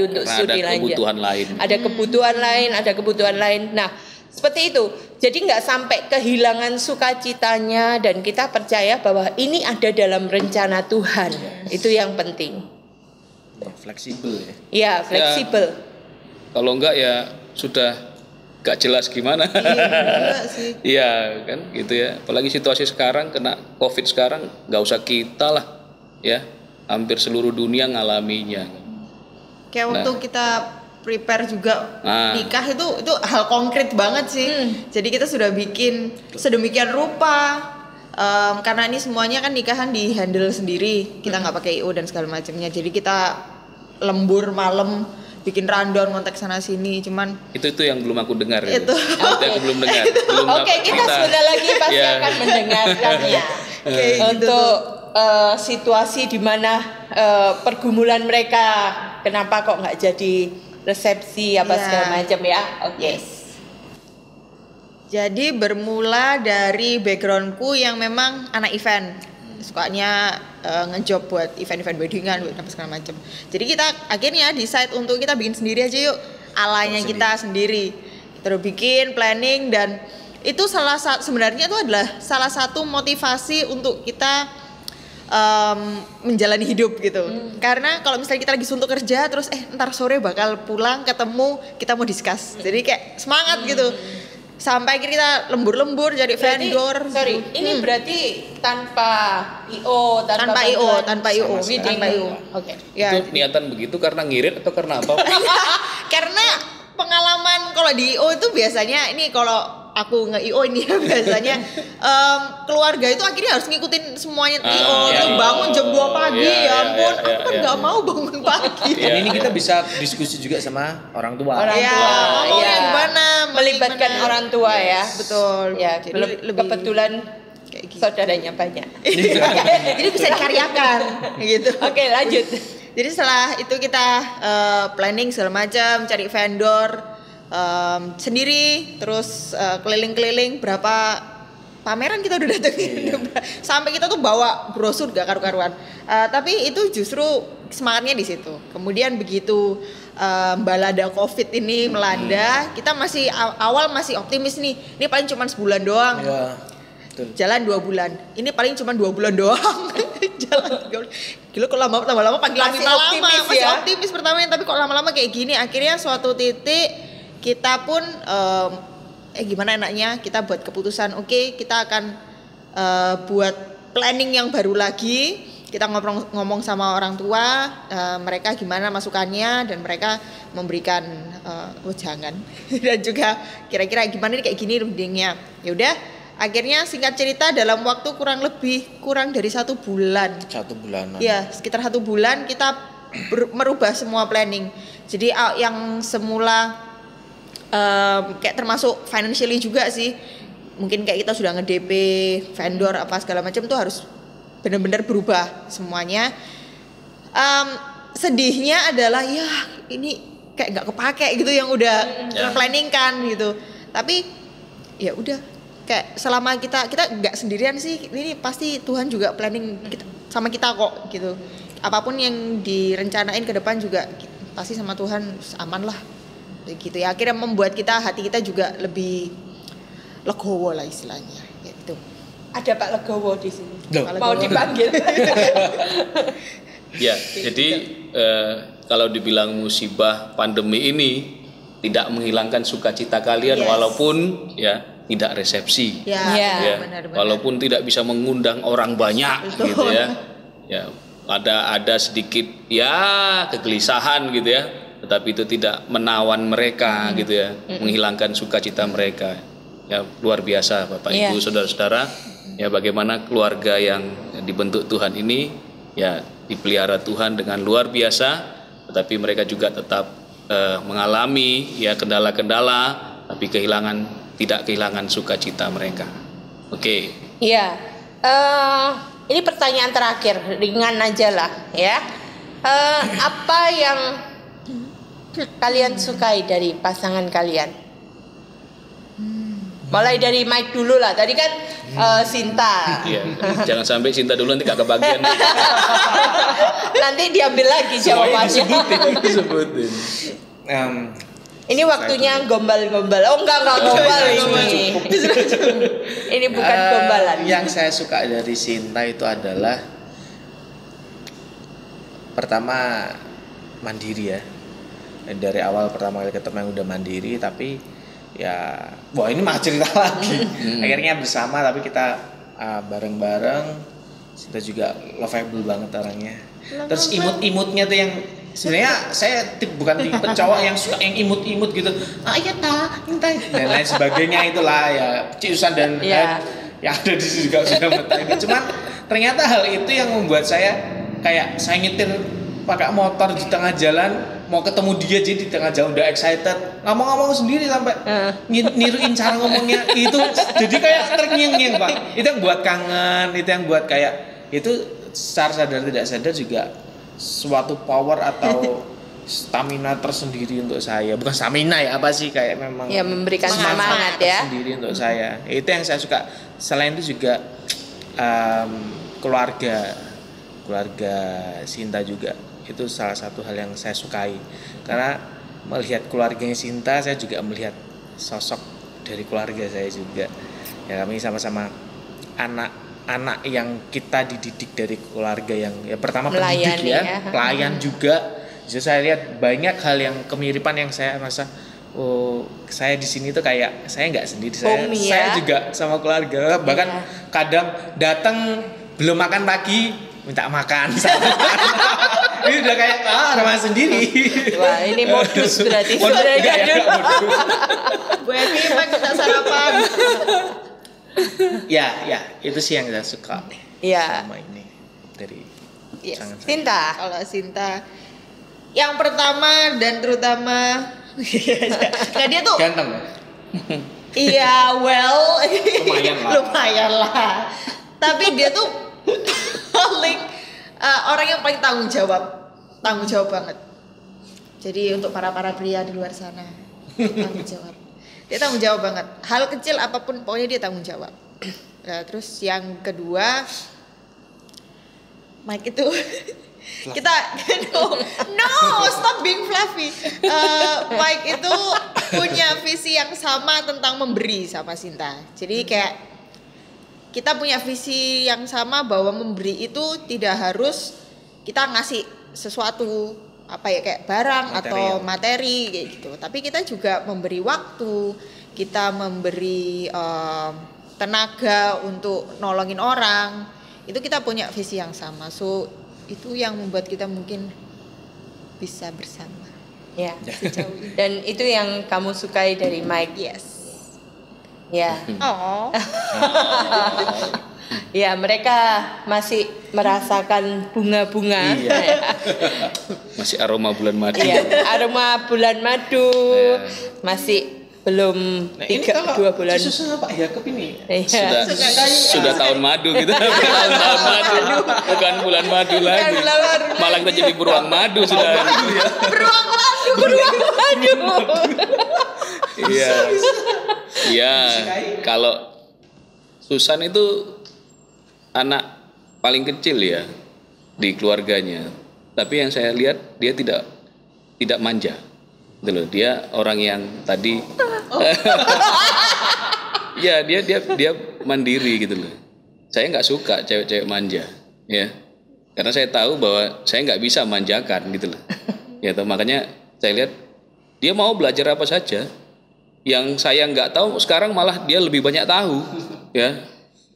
untuk studi lanjut. Kebutuhan lain. Ada kebutuhan lain. Nah, seperti itu. Jadi nggak sampai kehilangan sukacitanya dan kita percaya bahwa ini ada dalam rencana Tuhan. Itu yang penting. Fleksibel ya. Ya, fleksibel. Kalau enggak ya sudah gak jelas gimana. Iya sih. Iya kan gitu ya. Apalagi situasi sekarang kena COVID sekarang nggak usah kita lah ya. Hampir seluruh dunia ngalaminya. Kayak waktu kita prepare juga nikah itu hal konkret banget sih. Jadi kita sudah bikin sedemikian rupa. Karena ini semuanya kan nikahan di handle sendiri, kita nggak pakai IO dan segala macamnya. Jadi kita lembur malam bikin rundown kontak sana sini, cuman itu yang belum aku dengar itu. Itu aku belum dengar. Oke, kita sebentar lagi pasti akan mendengarkannya. Untuk situasi di mana pergumulan mereka, kenapa kok nggak jadi resepsi apa segala macam ya. Oke. Jadi bermula dari backgroundku yang memang anak event, sukanya ngejob buat event-event weddingan, apa segala macam. Jadi kita akhirnya decide untuk kita bikin sendiri aja yuk, alanya kita sendiri. Kita udah bikin planning dan itu sebenarnya itu adalah salah satu motivasi untuk kita menjalani hidup gitu. Karena kalau misalnya kita lagi suntuk kerja terus ntar sore bakal pulang ketemu kita mau discuss. Jadi kayak semangat gitu. Sampai kita lembur-lembur jadi vendor. Ini berarti tanpa IO, tanpa IO. Oke. Ya. Itu niatan begitu karena ngirit atau karena apa? Karena pengalaman kalau di IO itu biasanya ini kalau aku nge-IO ini ya biasanya keluarga itu akhirnya harus ngikutin semuanya IO itu bangun jam 2 pagi ya ampun aku kan nggak mau bangun pagi. Dan ini kita bisa diskusi juga sama orang tua. Ngomongnya gimana melibatkan orang tua ya. Betul. Ya, lebih kebetulan kayak gitu. Saudaranya banyak. Jadi bisa dikaryakan gitu. Oke, lanjut. Jadi setelah itu kita planning segala macam, cari vendor sendiri, terus keliling-keliling berapa pameran kita udah datengin. Sampai kita tuh bawa brosur gak karu-karuan. Tapi itu justru semangatnya di situ. Kemudian begitu balada COVID ini melanda, kita masih awal masih optimis nih. Ini paling cuma sebulan doang. Ya. Jalan 2 bulan. Ini paling cuma 2 bulan doang. Jalan. Gila kok lama-lama panggil masih optimis masih ya. optimis pertamanya, tapi kok lama-lama kayak gini. Akhirnya suatu titik kita pun gimana enaknya kita buat keputusan. Oke, kita akan buat planning yang baru lagi. Kita ngomong sama orang tua, mereka gimana masukannya dan mereka memberikan jangan dan juga kira-kira gimana nih kayak gini rundingnya. Ya udah. Akhirnya singkat cerita dalam waktu kurang dari 1 bulan. 1 bulanan. Ya, sekitar 1 bulan kita merubah semua planning. Jadi yang semula kayak termasuk financially juga sih. Mungkin kayak kita sudah nge-DP vendor apa segala macam tuh harus benar-benar berubah semuanya. Sedihnya adalah ya ini kayak nggak kepake gitu yang udah planning kan gitu. Tapi ya udah. Kayak selama kita nggak sendirian sih, ini pasti Tuhan juga planning sama kita kok gitu. Apapun yang direncanain ke depan juga pasti sama Tuhan aman lah, gitu ya. Akhirnya membuat hati kita juga lebih legowo lah istilahnya, gitu. Ada Pak Legowo di sini. Mau dipanggil. Ya, jadi kalau dibilang musibah pandemi ini tidak menghilangkan sukacita kalian walaupun ya tidak resepsi, benar. Walaupun tidak bisa mengundang orang banyak, gitu ya. Ya, ada sedikit ya kegelisahan gitu ya, tetapi itu tidak menawan mereka, gitu ya, menghilangkan sukacita mereka. Ya luar biasa, Bapak Ibu, saudara-saudara. Ya bagaimana keluarga yang dibentuk Tuhan ini, ya dipelihara Tuhan dengan luar biasa, tetapi mereka juga tetap mengalami ya kendala-kendala, tapi tidak kehilangan sukacita mereka. Oke. Iya. Ini pertanyaan terakhir, ringan aja lah ya. Apa yang kalian sukai dari pasangan kalian? Mulai dari Mike dulu lah. Tadi kan Sinta. Iya. Jangan sampai Sinta dulu nanti gak kebagian. Nanti diambil lagi jawabannya. Disebutin. Ini waktunya gombal-gombal. Oh enggak gombal ini. Ini bukan gombalan. Yang saya suka dari Sinta itu adalah pertama mandiri ya. Dari awal pertama kali ketemu yang udah mandiri, tapi ya, wah ini mah cerita lagi. Akhirnya bersama, tapi kita bareng-bareng. Sinta juga lovable banget orangnya. Terus imut-imutnya tuh yang sebenarnya saya bukan tipe cowok yang suka yang imut-imut gitu. Iya dan lain sebagainya, itulah ya Ciusan dan yang ada di sini juga sudah bertanya. Cuman ternyata hal itu yang membuat saya kayak saya nyetir pakai motor di tengah jalan, mau ketemu dia, jadi di tengah jalan udah excited, ngomong-ngomong sendiri sampai niruin cara ngomongnya itu, jadi kayak terngiang-ngiang Pak. Itu yang buat kangen, itu yang buat kayak itu secara sadar tidak sadar juga suatu power atau stamina tersendiri untuk saya. Bukan stamina ya, apa sih, kayak memang ya memberikan semangat ya tersendiri untuk saya. Itu yang saya suka. Selain itu juga keluarga Sinta juga itu salah satu hal yang saya sukai, karena melihat keluarganya Sinta saya juga melihat sosok dari keluarga saya juga ya. Kami sama-sama anak yang kita dididik dari keluarga yang ya pertama pendidik ya, pelayan juga. Jadi saya lihat banyak hal yang kemiripan yang saya merasa saya di sini tuh kayak saya nggak sendiri, saya juga sama keluarga. Bahkan kadang datang belum makan pagi minta makan ini udah kayak rumah sendiri. Wah ini modus berarti sebenarnya Bu Evi kita sarapan. ya itu sih yang saya suka sama ini dari Sinta. Kalau Sinta yang pertama dan terutama nah dia tuh ganteng. Iya, well lumayan lah. Tapi dia tuh paling orang yang paling tanggung jawab banget. Jadi untuk para pria di luar sana, tanggung jawab. Dia tanggung jawab banget. Hal kecil apapun pokoknya dia tanggung jawab. Nah, terus yang kedua, Mike itu kita stop being fluffy. Mike itu punya visi yang sama tentang memberi sama Sinta. Jadi kayak kita punya visi yang sama bahwa memberi itu tidak harus kita ngasih sesuatu apa ya kayak barang atau materi kayak gitu. Tapi kita juga memberi waktu, kita memberi tenaga untuk nolongin orang. Itu kita punya visi yang sama. So itu yang membuat kita mungkin bisa bersama. Ya. Dan itu yang kamu sukai dari Mike. Yes. Ya. Oh. Ya, mereka masih merasakan bunga-bunga. Iya. Masih aroma bulan madu. Iya, aroma bulan madu. Masih belum 2 bulan. Susunya Pak Yakob ini sudah tahun madu gitu. tahun madu. Bukan bulan madu lagi. Malah kita jadi beruang madu sudah. Beruang madu. Iya. Iya. Kalau Susan itu anak paling kecil ya di keluarganya. Tapi yang saya lihat dia tidak manja. Gitu loh. Dia orang yang tadi ya dia mandiri gitu loh. Saya nggak suka cewek-cewek manja ya. Karena saya tahu bahwa saya nggak bisa manjakan gitu loh. Ya makanya saya lihat dia mau belajar apa saja. Yang saya nggak tahu sekarang malah dia lebih banyak tahu ya.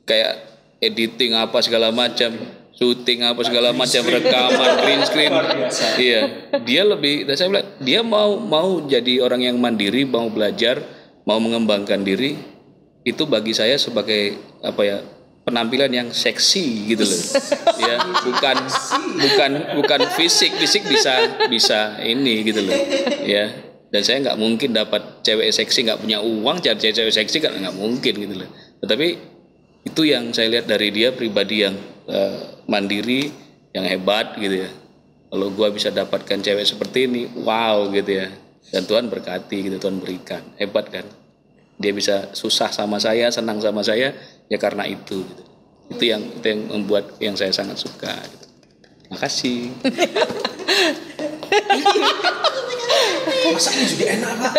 Kayak editing apa segala macam, syuting apa segala macam, rekaman, green screen. Iya, dia lebih. Saya bilang dia mau jadi orang yang mandiri, mau belajar, mau mengembangkan diri. Itu bagi saya sebagai apa ya, penampilan yang seksi gitu loh. Ya, bukan fisik bisa ini gitu loh. Ya, dan saya nggak mungkin dapat cewek seksi nggak punya uang, cari cewek seksi kan nggak mungkin gitu loh. Tetapi itu yang saya lihat dari dia, pribadi yang mandiri, yang hebat gitu ya. Kalau gua bisa dapatkan cewek seperti ini, wow gitu ya. Dan Tuhan berkati gitu, Tuhan berikan. Hebat kan? Dia bisa susah sama saya, senang sama saya ya karena itu gitu. Itu yang membuat yang saya sangat suka gitu. Makasih. Masaknya juga enak Pak.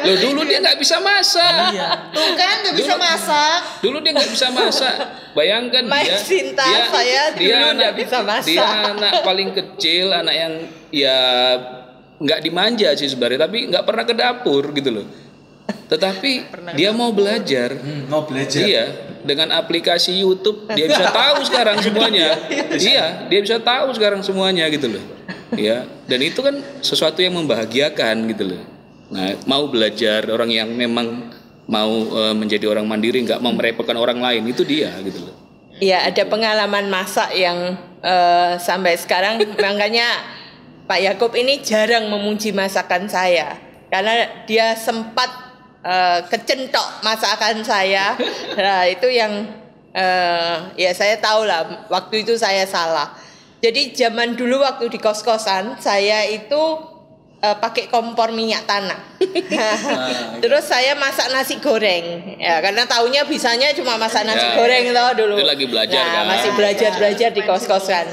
Loh dulu dia nggak bisa masak. Iya. Tuh kan nggak bisa masak. Dulu dia nggak bisa masak. Bayangkan Mike Sinta, saya dulu nggak bisa masak. Dia anak paling kecil, anak yang ya nggak dimanja sih sebenarnya, tapi nggak pernah ke dapur gitu loh. Tetapi dia mau belajar. Mau belajar. Iya, dengan aplikasi YouTube dia bisa tahu sekarang semuanya. Iya, dia bisa tahu sekarang semuanya gitu loh. Ya, dan itu kan sesuatu yang membahagiakan gitu loh. Nah, mau belajar, orang yang memang mau menjadi orang mandiri, nggak mau merepotkan orang lain, itu dia gitu loh. Iya, ada pengalaman masak yang sampai sekarang makanya Pak Yakub ini jarang memuji masakan saya karena dia sempat kecentok masakan saya. Nah, itu yang ya saya tahu lah waktu itu saya salah. Jadi zaman dulu waktu di kos-kosan saya itu pakai kompor minyak tanah. Terus saya masak nasi goreng. Ya, karena taunya bisanya cuma masak nasi goreng toh dulu. Itu lagi belajar kan. Masih belajar di kos-kosan.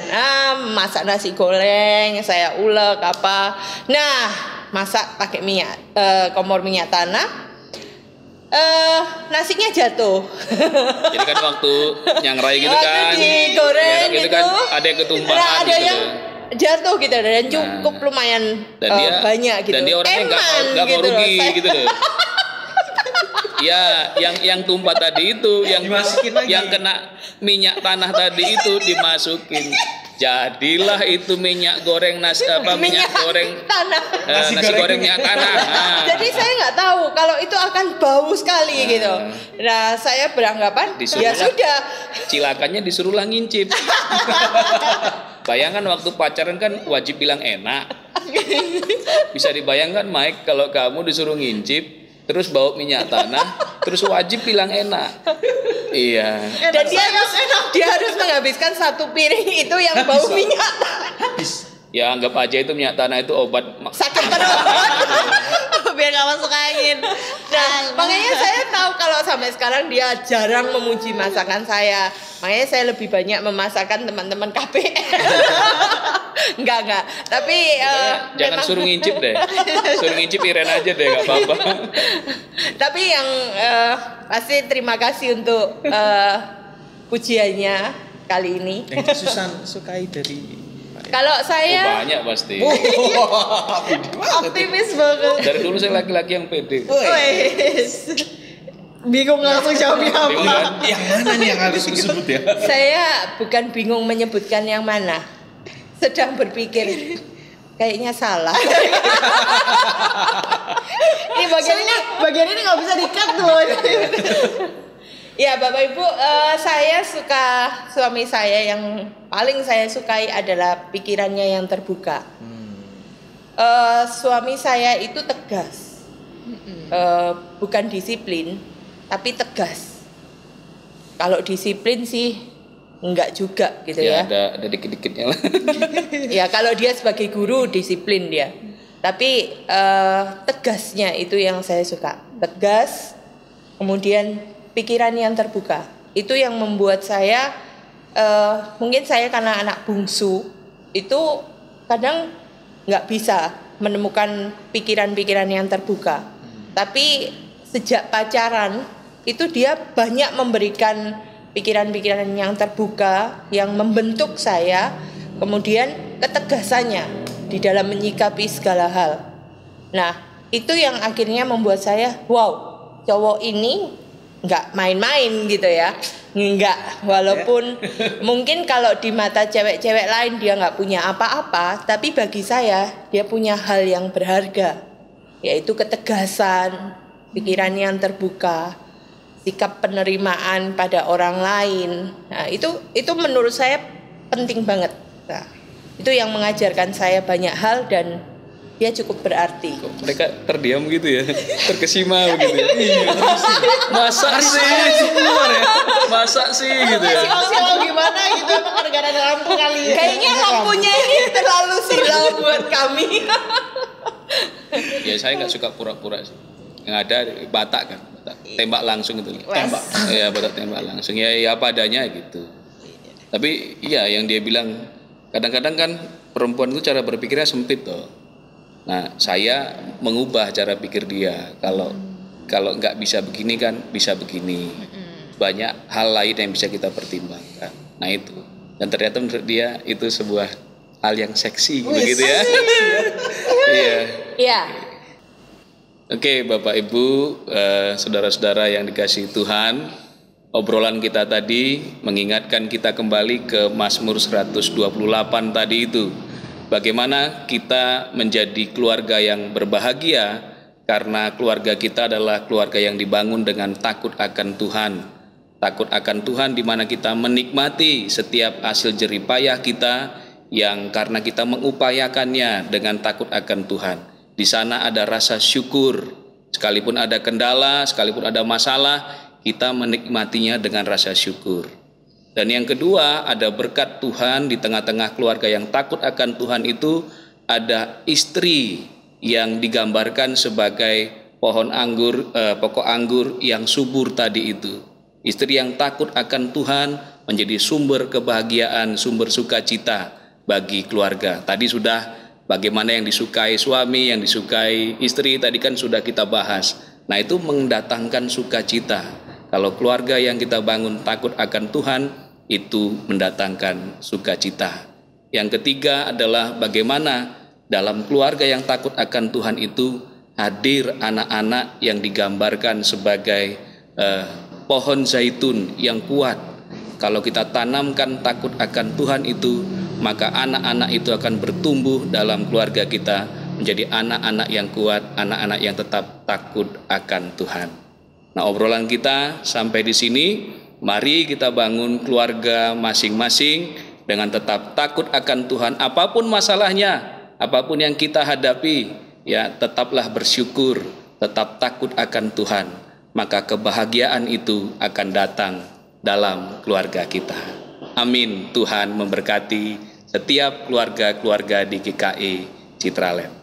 Masak nasi goreng, saya ulek apa. Nah, masak pakai minyak kompor minyak tanah. Nasinya jatuh. Jadi kan waktu nyangrai gitu Waktu kan, digoreng gitu kan ada yang ketumpahan nah, ada gitu. yang jatuh gitu dan cukup lumayan banyak gitu. Dan dia orangnya nggak mau rugi gitu loh. Ya, yang tumpah tadi itu, yang kena minyak tanah tadi itu dimasukin. Jadilah itu minyak goreng minyak goreng tanah. Nasi goreng minyak tanah. Nah. Jadi saya nggak tahu kalau itu akan bau sekali gitu. Nah, saya beranggapan ya sudah. Cilakannya disuruhlah ngincip. Bayangkan waktu pacaran kan wajib bilang enak. Bisa dibayangkan Mike kalau kamu disuruh ngincip terus bau minyak tanah, terus wajib bilang enak. Iya. Dan dia harus menghabiskan satu piring itu yang bau minyak tanah. Ya anggap aja itu minyak tanah itu obat Sakit perut. Biar nggak masuk angin. Nah, makanya saya tahu kalau sampai sekarang dia jarang memuji masakan saya. Makanya saya lebih banyak memasakkan teman-teman KPR. Enggak. Tapi jangan suruh ngincip deh. Suruh ngincip Iren aja deh, enggak apa-apa. Tapi yang pasti terima kasih untuk pujiannya kali ini. Yang Susan sukai dari Kalau saya banyak pasti. optimis banget. Dari dulu saya laki-laki yang pede. Wes. Bingung langsung jawabnya Bingung apa. kan? yang mana nih yang harus disebut ya? Saya bukan bingung menyebutkan yang mana. Sedang berpikir kayaknya salah. Ini bagian ini nggak bisa di-cut tuh. Ya Bapak Ibu, saya suka suami saya, yang paling saya sukai adalah pikirannya yang terbuka. Suami saya itu tegas, bukan disiplin, tapi tegas. Kalau disiplin sih enggak juga gitu ya. Ada dikit-dikitnya lah. Ya kalau dia sebagai guru disiplin dia, tapi tegasnya itu yang saya suka. Tegas, kemudian pikiran yang terbuka. Itu yang membuat saya mungkin saya karena anak bungsu itu kadang nggak bisa menemukan pikiran-pikiran yang terbuka. Tapi sejak pacaran itu dia banyak memberikan pikiran-pikiran yang terbuka, yang membentuk saya, kemudian ketegasannya di dalam menyikapi segala hal. Nah, itu yang akhirnya membuat saya, wow, cowok ini nggak main-main gitu ya. Nggak, walaupun mungkin kalau di mata cewek-cewek lain dia nggak punya apa-apa, tapi bagi saya dia punya hal yang berharga, yaitu ketegasan, pikiran yang terbuka, sikap penerimaan pada orang lain. Nah, itu menurut saya penting banget. Nah, itu yang mengajarkan saya banyak hal dan dia cukup berarti. Kok mereka terdiam gitu ya, terkesima begitu ya. Masa sih keluar ya, masa sih gitu ya. Silau gimana gitu, emang gara-gara ada lampu kali ya. Kayaknya lampunya ini terlalu silau buat kami. Ya saya nggak suka pura-pura sih. Yang ada batak kan, tembak langsung gitu. Tembak. Ya batak tembak langsung. Ya apa adanya gitu. Tapi iya yang dia bilang kadang-kadang kan perempuan itu cara berpikirnya sempit toh. Nah, saya mengubah cara pikir dia. Kalau nggak bisa begini kan bisa begini. Banyak hal lain yang bisa kita pertimbangkan. Nah itu. Dan ternyata menurut dia itu sebuah hal yang seksi begitu ya. Iya. Iya. Oke, Bapak Ibu, saudara-saudara yang dikasihi Tuhan, obrolan kita tadi mengingatkan kita kembali ke Mazmur 128 tadi itu. Bagaimana kita menjadi keluarga yang berbahagia karena keluarga kita adalah keluarga yang dibangun dengan takut akan Tuhan. Takut akan Tuhan di mana kita menikmati setiap hasil jerih payah kita yang karena kita mengupayakannya dengan takut akan Tuhan. Di sana ada rasa syukur, sekalipun ada kendala, sekalipun ada masalah, kita menikmatinya dengan rasa syukur. Dan yang kedua, ada berkat Tuhan di tengah-tengah keluarga yang takut akan Tuhan itu, ada istri yang digambarkan sebagai pokok anggur yang subur tadi itu. Istri yang takut akan Tuhan menjadi sumber kebahagiaan, sumber sukacita bagi keluarga. Tadi sudah bagaimana yang disukai suami, yang disukai istri, tadi kan sudah kita bahas. Nah itu mendatangkan sukacita. Kalau keluarga yang kita bangun takut akan Tuhan, itu mendatangkan sukacita. Yang ketiga adalah bagaimana dalam keluarga yang takut akan Tuhan itu hadir anak-anak yang digambarkan sebagai pohon zaitun yang kuat. Kalau kita tanamkan takut akan Tuhan itu, maka anak-anak itu akan bertumbuh dalam keluarga kita menjadi anak-anak yang kuat, anak-anak yang tetap takut akan Tuhan. Nah, obrolan kita sampai di sini. Mari kita bangun keluarga masing-masing dengan tetap takut akan Tuhan. Apapun masalahnya, apapun yang kita hadapi, ya tetaplah bersyukur, tetap takut akan Tuhan. Maka kebahagiaan itu akan datang dalam keluarga kita. Amin. Tuhan memberkati setiap keluarga-keluarga di GKI Citraland.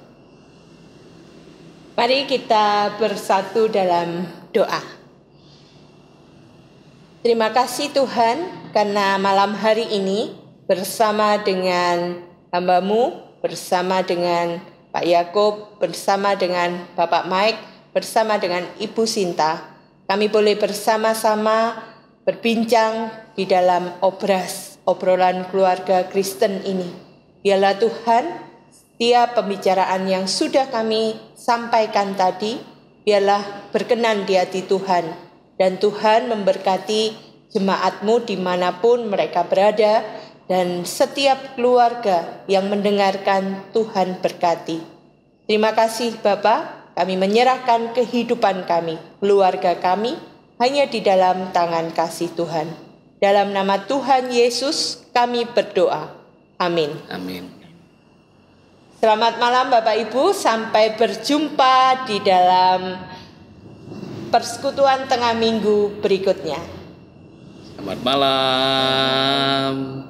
Mari kita bersatu dalam doa. Terima kasih Tuhan karena malam hari ini bersama dengan hamba-Mu, bersama dengan Pak Yakub, bersama dengan Bapak Mike, bersama dengan Ibu Sinta, kami boleh bersama-sama berbincang di dalam obrolan keluarga Kristen ini. Biarlah Tuhan, setiap pembicaraan yang sudah kami sampaikan tadi, biarlah berkenan di hati Tuhan. Dan Tuhan memberkati jemaat-Mu dimanapun mereka berada, dan setiap keluarga yang mendengarkan Tuhan berkati. Terima kasih Bapa, kami menyerahkan kehidupan kami, keluarga kami, hanya di dalam tangan kasih Tuhan. Dalam nama Tuhan Yesus kami berdoa. Amin. Amin. Selamat malam Bapak Ibu, sampai berjumpa di dalam persekutuan tengah minggu berikutnya. Selamat malam.